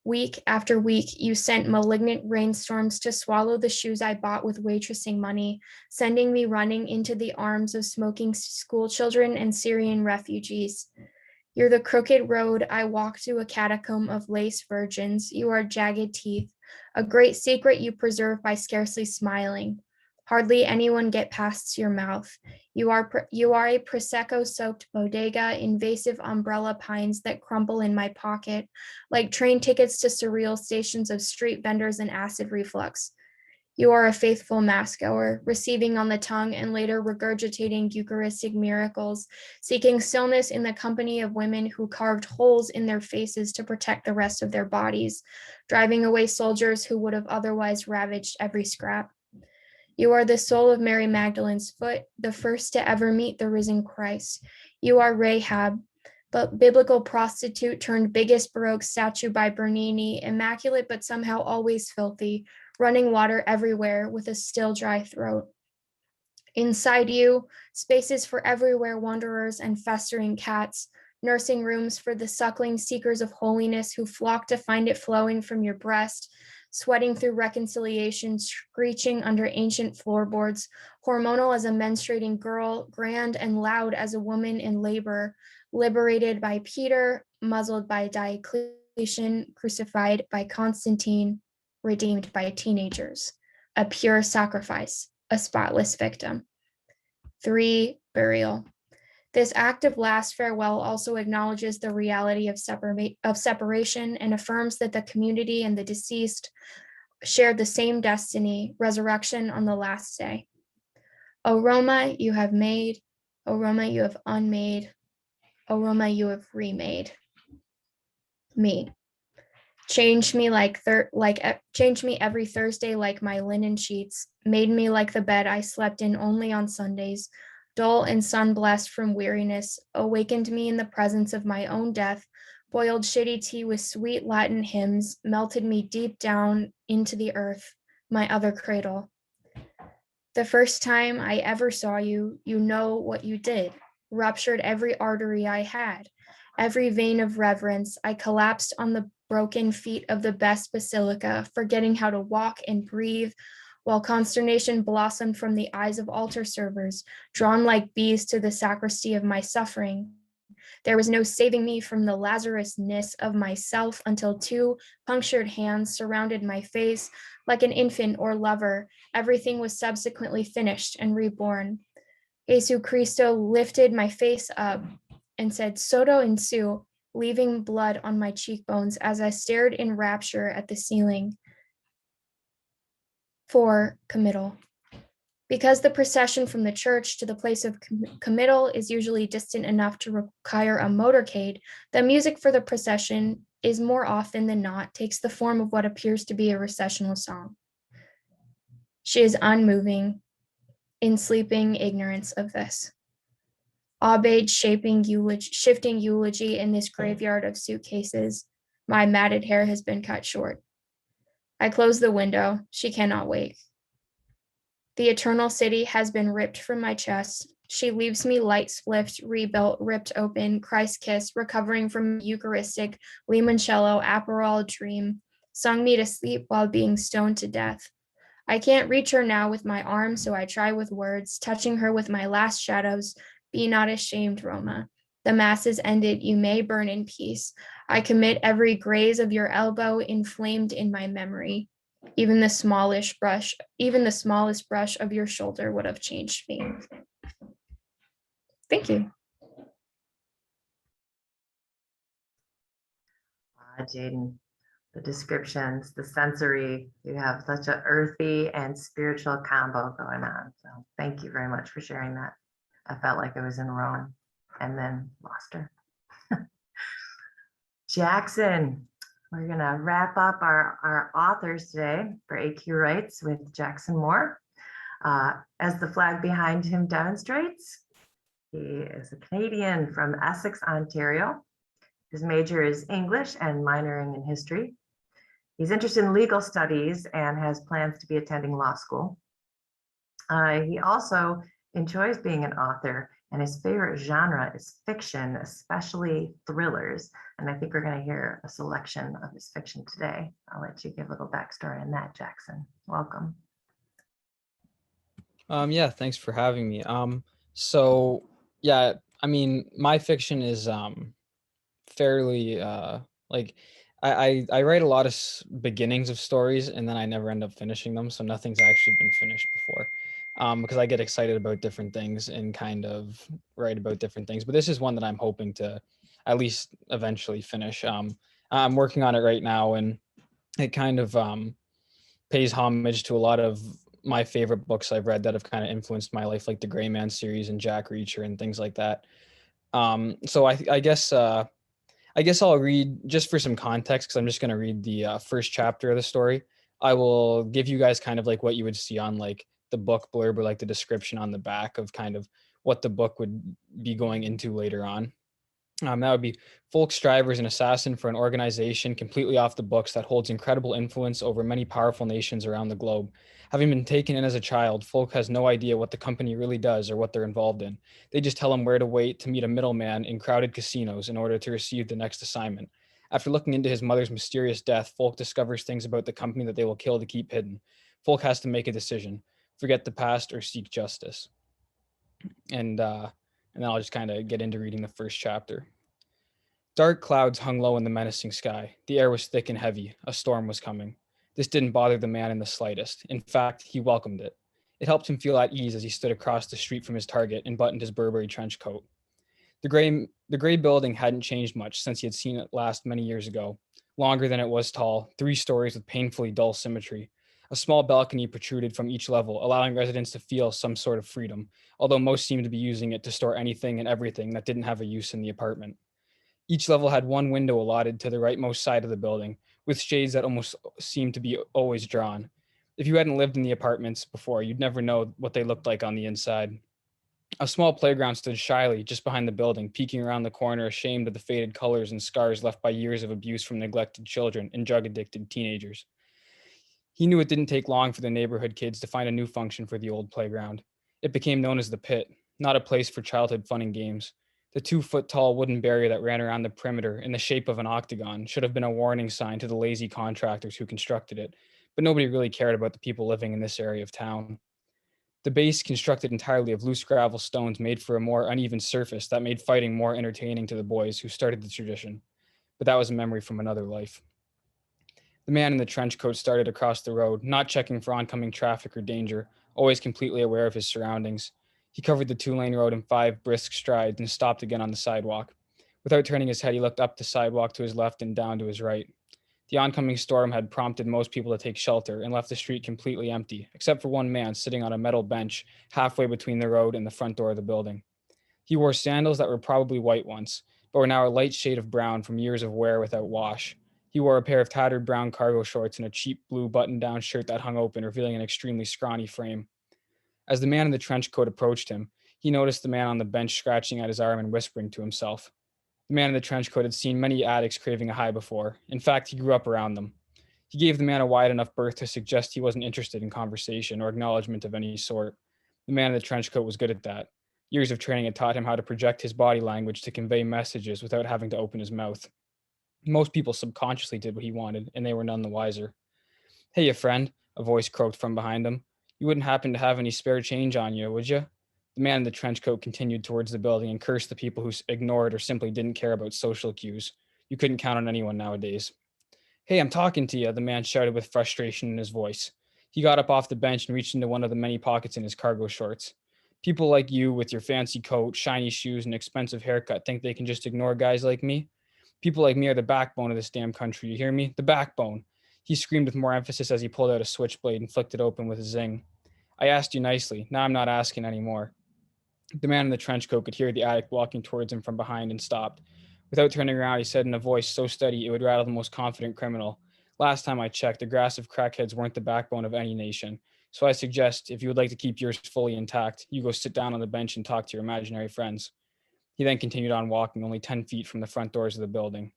Week after week, you sent malignant rainstorms to swallow the shoes I bought with waitressing money, sending me running into the arms of smoking school children and Syrian refugees. You're the crooked road I walk to a catacomb of lace virgins. You are jagged teeth, a great secret you preserve by scarcely smiling. Hardly anyone get past your mouth. You are a Prosecco-soaked bodega, invasive umbrella pines that crumble in my pocket, like train tickets to surreal stations of street vendors and acid reflux. You are a faithful mass goer, receiving on the tongue and later regurgitating Eucharistic miracles, seeking stillness in the company of women who carved holes in their faces to protect the rest of their bodies, driving away soldiers who would have otherwise ravaged every scrap. You are the soul of Mary Magdalene's foot, the first to ever meet the risen Christ. You are Rahab, but biblical prostitute turned biggest Baroque statue by Bernini, immaculate but somehow always filthy, running water everywhere with a still dry throat. Inside you, spaces for everywhere wanderers and festering cats, nursing rooms for the suckling seekers of holiness who flock to find it flowing from your breast, sweating through reconciliation, screeching under ancient floorboards, hormonal as a menstruating girl, grand and loud as a woman in labor, liberated by Peter, muzzled by Diocletian, crucified by Constantine, redeemed by teenagers, a pure sacrifice, a spotless victim. 3, burial. This act of last farewell also acknowledges the reality of separation and affirms that the community and the deceased shared the same destiny, resurrection on the last day. O Roma, you have made. O Roma, you have unmade. O Roma, you have remade. Me. Change me change me every Thursday like my linen sheets. Made me like the bed I slept in only on Sundays. Dull and sun-blessed from weariness, awakened me in the presence of my own death, boiled shitty tea with sweet Latin hymns, melted me deep down into the earth, my other cradle. The first time I ever saw you, you know what you did, ruptured every artery I had, every vein of reverence. I collapsed on the broken feet of the best basilica, forgetting how to walk and breathe, while consternation blossomed from the eyes of altar servers, drawn like bees to the sacristy of my suffering. There was no saving me from the Lazarus-ness of myself until 2 punctured hands surrounded my face like an infant or lover. Everything was subsequently finished and reborn. Jesu Cristo lifted my face up and said, Soto in su, leaving blood on my cheekbones as I stared in rapture at the ceiling. For committal. Because the procession from the church to the place of committal is usually distant enough to require a motorcade, the music for the procession is more often than not takes the form of what appears to be a recessional song. She is unmoving, in sleeping ignorance of this. Obeyed shifting eulogy in this graveyard of suitcases. My matted hair has been cut short. I close the window. She cannot wake. The eternal city has been ripped from my chest. She leaves me light spliffed, rebuilt, ripped open, Christ kiss, recovering from Eucharistic, limoncello, Aperol dream, sung me to sleep while being stoned to death. I can't reach her now with my arm, so I try with words, touching her with my last shadows. Be not ashamed, Roma. The mass is ended. You may burn in peace. I commit every graze of your elbow inflamed in my memory. Even the smallest brush of your shoulder would have changed me. Thank you. Jaden, the descriptions, the sensory, you have such an earthy and spiritual combo going on. So thank you very much for sharing that. I felt like I was in Rome and then lost her. Jackson, we're gonna wrap up our authors today for AQ Writes with Jackson Moore. As the flag behind him demonstrates, he is a Canadian from Essex, Ontario. His major is English and minoring in history. He's interested in legal studies and has plans to be attending law school. He also enjoys being an author, and his favorite genre is fiction, especially thrillers. And I think we're going to hear a selection of his fiction today. I'll let you give a little backstory on that, Jackson. Welcome. Yeah, thanks for having me. So yeah, I mean, my fiction is fairly like I write a lot of beginnings of stories and then I never end up finishing them, so nothing's actually been finished before. Because I get excited about different things and kind of write about different things. But this is one that I'm hoping to at least eventually finish. I'm working on it right now, and it kind of pays homage to a lot of my favorite books I've read that have kind of influenced my life, like the Gray Man series and Jack Reacher and things like that. So I guess I'll read, just for some context, because I'm just going to read the first chapter of the story. I will give you guys kind of like what you would see on like the book blurb, or like the description on the back of kind of what the book would be going into later on. That would be: Folk Striver is an assassin for an organization completely off the books that holds incredible influence over many powerful nations around the globe. Having been taken in as a child, Folk has no idea what the company really does or what they're involved in. They just tell him where to wait to meet a middleman in crowded casinos in order to receive the next assignment. After looking into his mother's mysterious death, Folk discovers things about the company that they will kill to keep hidden. Folk has to make a decision: forget the past or seek justice. And then I'll just kind of get into reading the first chapter. Dark clouds hung low in the menacing sky. The air was thick and heavy. A storm was coming. This didn't bother the man in the slightest. In fact, he welcomed it. It helped him feel at ease as he stood across the street from his target and buttoned his Burberry trench coat. The gray building hadn't changed much since he had seen it last many years ago. Longer than it was tall, 3 stories with painfully dull symmetry. A small balcony protruded from each level, allowing residents to feel some sort of freedom, although most seemed to be using it to store anything and everything that didn't have a use in the apartment. Each level had one window allotted to the rightmost side of the building, with shades that almost seemed to be always drawn. If you hadn't lived in the apartments before, you'd never know what they looked like on the inside. A small playground stood shyly just behind the building, peeking around the corner, ashamed of the faded colors and scars left by years of abuse from neglected children and drug-addicted teenagers. He knew it didn't take long for the neighborhood kids to find a new function for the old playground. It became known as the Pit, not a place for childhood fun and games. The 2-foot-tall wooden barrier that ran around the perimeter in the shape of an octagon should have been a warning sign to the lazy contractors who constructed it, but nobody really cared about the people living in this area of town. The base, constructed entirely of loose gravel stones, made for a more uneven surface that made fighting more entertaining to the boys who started the tradition. But that was a memory from another life. The man in the trench coat started across the road, not checking for oncoming traffic or danger, always completely aware of his surroundings. He covered the 2-lane road in 5 brisk strides and stopped again on the sidewalk. Without turning his head, he looked up the sidewalk to his left and down to his right. The oncoming storm had prompted most people to take shelter and left the street completely empty, except for one man sitting on a metal bench halfway between the road and the front door of the building. He wore sandals that were probably white once, but were now a light shade of brown from years of wear without wash. He wore a pair of tattered brown cargo shorts and a cheap blue button-down shirt that hung open, revealing an extremely scrawny frame. As the man in the trench coat approached him, he noticed the man on the bench scratching at his arm and whispering to himself. The man in the trench coat had seen many addicts craving a high before. In fact, he grew up around them. He gave the man a wide enough berth to suggest he wasn't interested in conversation or acknowledgement of any sort. The man in the trench coat was good at that. Years of training had taught him how to project his body language to convey messages without having to open his mouth. Most people subconsciously did what he wanted, and they were none the wiser. "Hey, you friend," a voice croaked from behind him. "You wouldn't happen to have any spare change on you, would you?" The man in the trench coat continued towards the building and cursed the people who ignored or simply didn't care about social cues. You couldn't count on anyone nowadays. "Hey, I'm talking to you," the man shouted with frustration in his voice. He got up off the bench and reached into one of the many pockets in his cargo shorts. "People like you with your fancy coat, shiny shoes, and expensive haircut think they can just ignore guys like me? People like me are the backbone of this damn country, you hear me? The backbone." He screamed with more emphasis as he pulled out a switchblade and flicked it open with a zing. "I asked you nicely. Now I'm not asking anymore." The man in the trench coat could hear the addict walking towards him from behind and stopped. Without turning around, he said in a voice so steady it would rattle the most confident criminal, "Last time I checked, aggressive crackheads weren't the backbone of any nation. So I suggest, if you would like to keep yours fully intact, you go sit down on the bench and talk to your imaginary friends." He then continued on walking only 10 feet from the front doors of the building.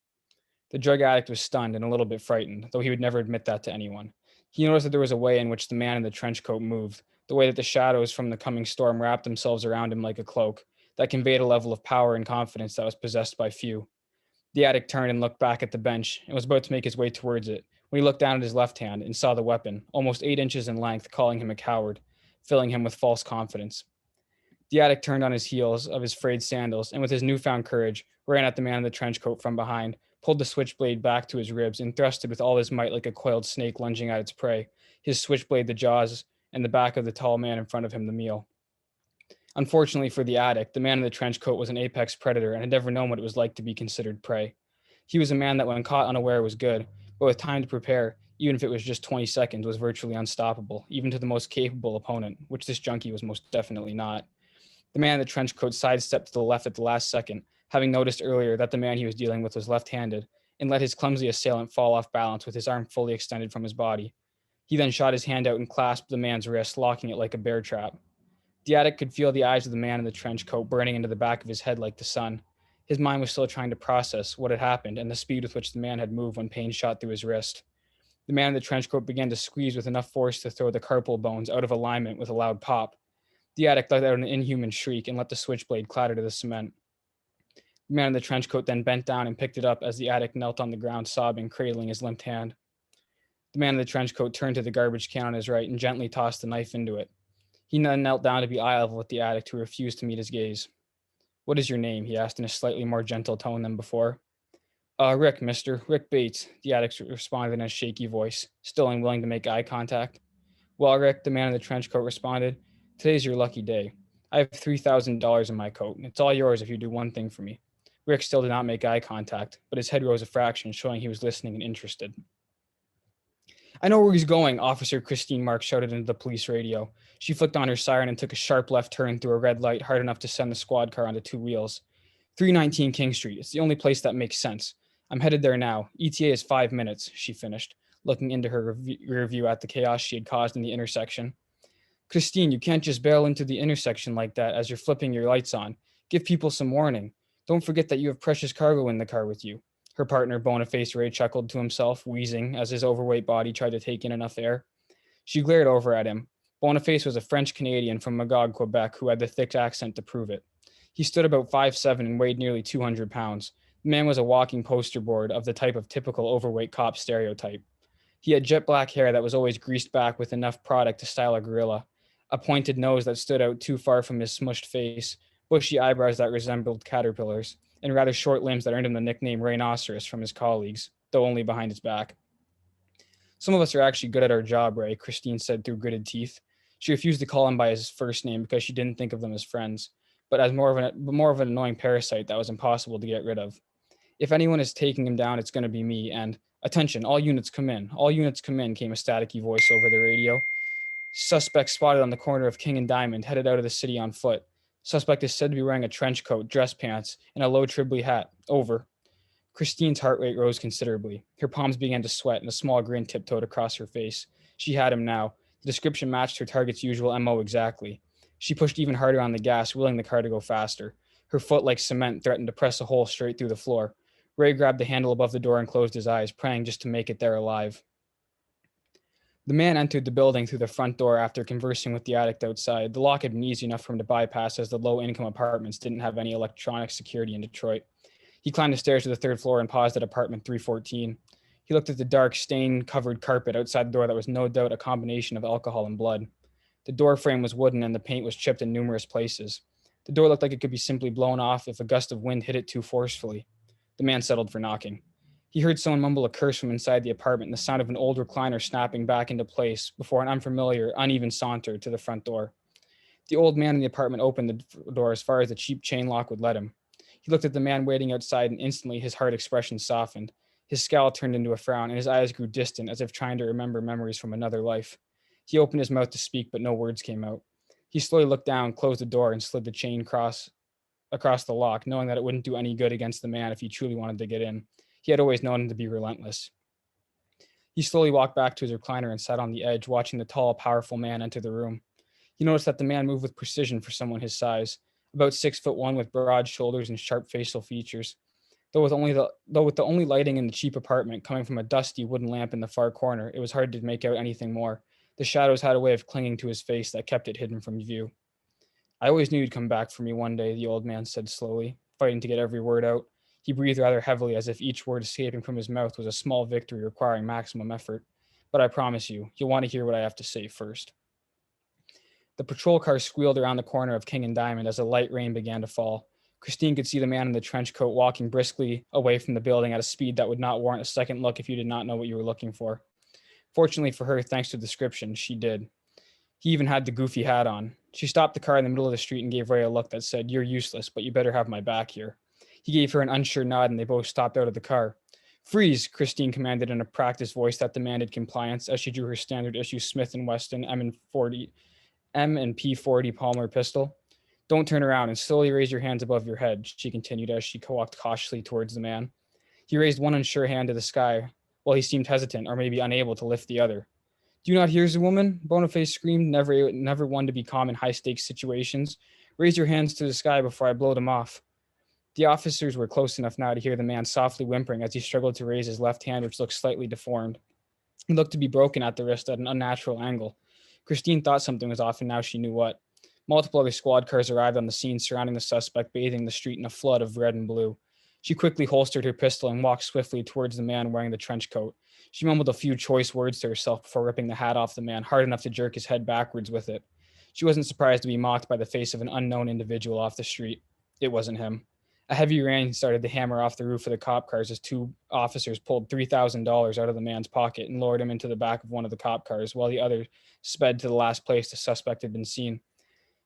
The drug addict was stunned and a little bit frightened, though he would never admit that to anyone. He noticed that there was a way in which the man in the trench coat moved, the way that the shadows from the coming storm wrapped themselves around him like a cloak, that conveyed a level of power and confidence that was possessed by few. The addict turned and looked back at the bench and was about to make his way towards it when he looked down at his left hand and saw the weapon, almost 8 inches in length, calling him a coward, filling him with false confidence. The addict turned on his heels of his frayed sandals and with his newfound courage ran at the man in the trench coat from behind, pulled the switchblade back to his ribs, and thrusted with all his might like a coiled snake lunging at its prey, his switchblade the jaws and the back of the tall man in front of him the meal. Unfortunately for the addict, the man in the trench coat was an apex predator and had never known what it was like to be considered prey. He was a man that when caught unaware was good, but with time to prepare, even if it was just 20 seconds, was virtually unstoppable, even to the most capable opponent, which this junkie was most definitely not. The man in the trench coat sidestepped to the left at the last second, having noticed earlier that the man he was dealing with was left-handed, and let his clumsy assailant fall off balance with his arm fully extended from his body. He then shot his hand out and clasped the man's wrist, locking it like a bear trap. The addict could feel the eyes of the man in the trench coat burning into the back of his head like the sun. His mind was still trying to process what had happened and the speed with which the man had moved when pain shot through his wrist. The man in the trench coat began to squeeze with enough force to throw the carpal bones out of alignment with a loud pop. The addict let out an inhuman shriek and let the switchblade clatter to the cement. The man in the trench coat then bent down and picked it up as the addict knelt on the ground, sobbing, cradling his limped hand. The man in the trench coat turned to the garbage can on his right and gently tossed the knife into it. He then knelt down to be eye level with the addict, who refused to meet his gaze. "What is your name?" he asked in a slightly more gentle tone than before. Rick, mister. Rick Bates," the addict responded in a shaky voice, still unwilling to make eye contact. "Well, Rick," the man in the trench coat responded, "today's your lucky day. I have $3,000 in my coat, and it's all yours if you do one thing for me." Rick still did not make eye contact, but his head rose a fraction, showing he was listening and interested. "I know where he's going," Officer Christine Marks shouted into the police radio. She flicked on her siren and took a sharp left turn through a red light hard enough to send the squad car onto 2 wheels. 319 King Street. It's the only place that makes sense. I'm headed there now. ETA is 5 minutes, she finished, looking into her rear view at the chaos she had caused in the intersection. "Christine, you can't just barrel into the intersection like that as you're flipping your lights on. Give people some warning. Don't forget that you have precious cargo in the car with you." Her partner, Boniface Ray, chuckled to himself, wheezing as his overweight body tried to take in enough air. She glared over at him. Boniface was a French-Canadian from Magog, Quebec, who had the thick accent to prove it. He stood about 5'7" and weighed nearly 200 pounds. The man was a walking poster board of the type of typical overweight cop stereotype. He had jet black hair that was always greased back with enough product to style a gorilla, a pointed nose that stood out too far from his smushed face, bushy eyebrows that resembled caterpillars, and rather short limbs that earned him the nickname Rhinoceros from his colleagues, though only behind his back. "Some of us are actually good at our job, Ray," Christine said through gritted teeth. She refused to call him by his first name because she didn't think of them as friends, but as more of an annoying parasite that was impossible to get rid of. If anyone is taking him down, it's going to be me. And attention, all units come in. All units come in, came a staticky voice over the radio. Suspect spotted on the corner of King and Diamond, headed out of the city on foot. Suspect is said to be wearing a trench coat, dress pants, and a low Tribbley hat. Over. Christine's heart rate rose considerably. Her palms began to sweat, and a small grin tiptoed across her face. She had him now. The description matched her target's usual MO exactly. She pushed even harder on the gas, willing the car to go faster. Her foot, like cement, threatened to press a hole straight through the floor. Ray grabbed the handle above the door and closed his eyes, praying just to make it there alive. The man entered the building through the front door after conversing with the addict outside. The lock had been easy enough for him to bypass, as the low-income apartments didn't have any electronic security in Detroit. He climbed the stairs to the third floor and paused at apartment 314. He looked at the dark, stain-covered carpet outside the door that was no doubt a combination of alcohol and blood. The door frame was wooden and the paint was chipped in numerous places. The door looked like it could be simply blown off if a gust of wind hit it too forcefully. The man settled for knocking. He heard someone mumble a curse from inside the apartment and the sound of an old recliner snapping back into place before an unfamiliar, uneven saunter to the front door. The old man in the apartment opened the door as far as the cheap chain lock would let him. He looked at the man waiting outside, and instantly his hard expression softened. His scowl turned into a frown, and his eyes grew distant, as if trying to remember memories from another life. He opened his mouth to speak, but no words came out. He slowly looked down, closed the door, and slid the chain across the lock, knowing that it wouldn't do any good against the man if he truly wanted to get in. He had always known him to be relentless. He slowly walked back to his recliner and sat on the edge, watching the tall, powerful man enter the room. He noticed that the man moved with precision for someone his size, about 6'1" with broad shoulders and sharp facial features. Though with the only lighting in the cheap apartment coming from a dusty wooden lamp in the far corner, it was hard to make out anything more. The shadows had a way of clinging to his face that kept it hidden from view. I always knew you'd come back for me one day, the old man said slowly, fighting to get every word out. He breathed rather heavily, as if each word escaping from his mouth was a small victory requiring maximum effort. But I promise you, you'll want to hear what I have to say first. The patrol car squealed around the corner of King and Diamond as a light rain began to fall. Christine could see the man in the trench coat walking briskly away from the building at a speed that would not warrant a second look if you did not know what you were looking for. Fortunately for her, thanks to the description, she did. He even had the goofy hat on. She stopped the car in the middle of the street and gave Ray a look that said, "You're useless, but you better have my back here." He gave her an unsure nod and they both stopped out of the car. "Freeze," Christine commanded in a practiced voice that demanded compliance as she drew her standard issue Smith & Wesson M&P 40 Palmer pistol. "Don't turn around and slowly raise your hands above your head," she continued as she walked cautiously towards the man. He raised one unsure hand to the sky while he seemed hesitant or maybe unable to lift the other. "Do you not hear the woman?" Boniface screamed, never one to be calm in high-stakes situations. "Raise your hands to the sky before I blow them off." The officers were close enough now to hear the man softly whimpering as he struggled to raise his left hand, which looked slightly deformed. It looked to be broken at the wrist at an unnatural angle. Christine thought something was off, and now she knew what. Multiple other squad cars arrived on the scene, surrounding the suspect, bathing the street in a flood of red and blue. She quickly holstered her pistol and walked swiftly towards the man wearing the trench coat. She mumbled a few choice words to herself before ripping the hat off the man, hard enough to jerk his head backwards with it. She wasn't surprised to be mocked by the face of an unknown individual off the street. It wasn't him. A heavy rain started to hammer off the roof of the cop cars as two officers pulled $3,000 out of the man's pocket and lowered him into the back of one of the cop cars, while the other sped to the last place the suspect had been seen.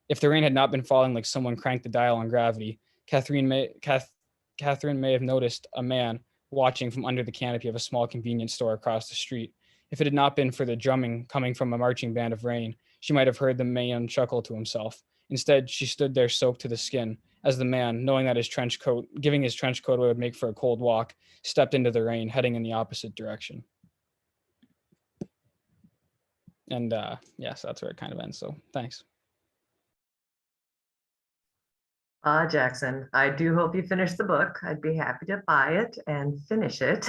If the rain had not been falling like someone cranked the dial on gravity, Catherine may have noticed a man watching from under the canopy of a small convenience store across the street. If it had not been for the drumming coming from a marching band of rain, she might have heard the man chuckle to himself. Instead, she stood there soaked to the skin, as the man, knowing that giving his trench coat would make for a cold walk, stepped into the rain, heading in the opposite direction. And yes, that's where it kind of ends. So thanks. Jackson, I do hope you finish the book. I'd be happy to buy it and finish it.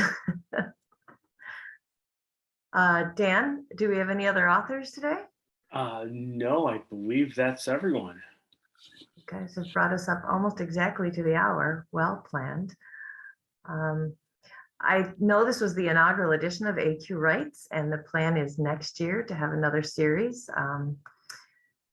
Dan, do we have any other authors today? No, I believe that's everyone. You guys have brought us up almost exactly to the hour. Well planned. I know this was the inaugural edition of AQ Writes, and the plan is next year to have another series.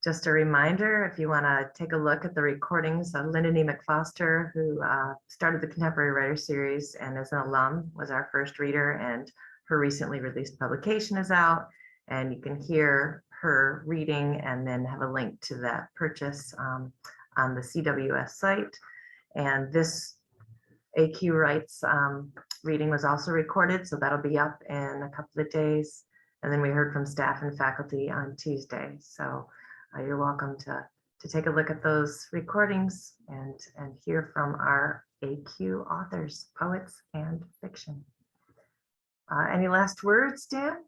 Just a reminder, if you want to take a look at the recordings of Lyndon E. McFoster, who started the Contemporary Writer Series and as an alum was our first reader, and her recently released publication is out, and you can hear her reading and then have a link to that purchase on the CWS site. And this AQ Writes reading was also recorded, so that'll be up in a couple of days. And then we heard from staff and faculty on Tuesday. So you're welcome to take a look at those recordings and hear from our AQ authors, poets, and fiction. Any last words, Dan?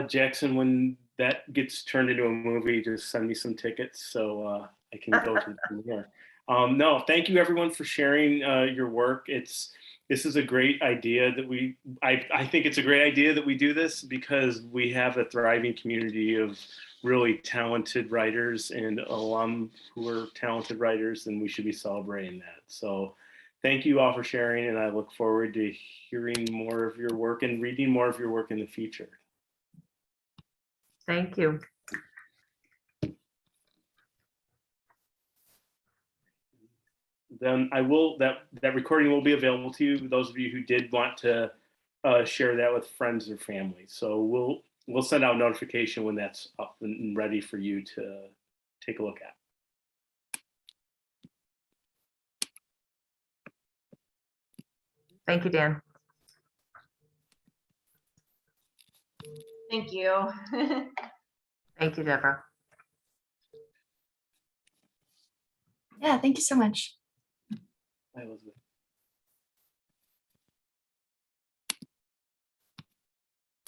Jackson, when that gets turned into a movie, just send me some tickets so I can go to the premiere. No, thank you everyone for sharing your work. This is a great idea that I think it's a great idea that we do this because we have a thriving community of really talented writers and alum who are talented writers, and we should be celebrating that. So thank you all for sharing, and I look forward to hearing more of your work and reading more of your work in the future. Thank you. Then that recording will be available to you, those of you who did want to share that with friends or family. So we'll send out notification when that's up and ready for you to take a look at. Thank you, Dan. Thank you. Thank you, Deborah. Yeah, thank you so much. Bye, Elizabeth.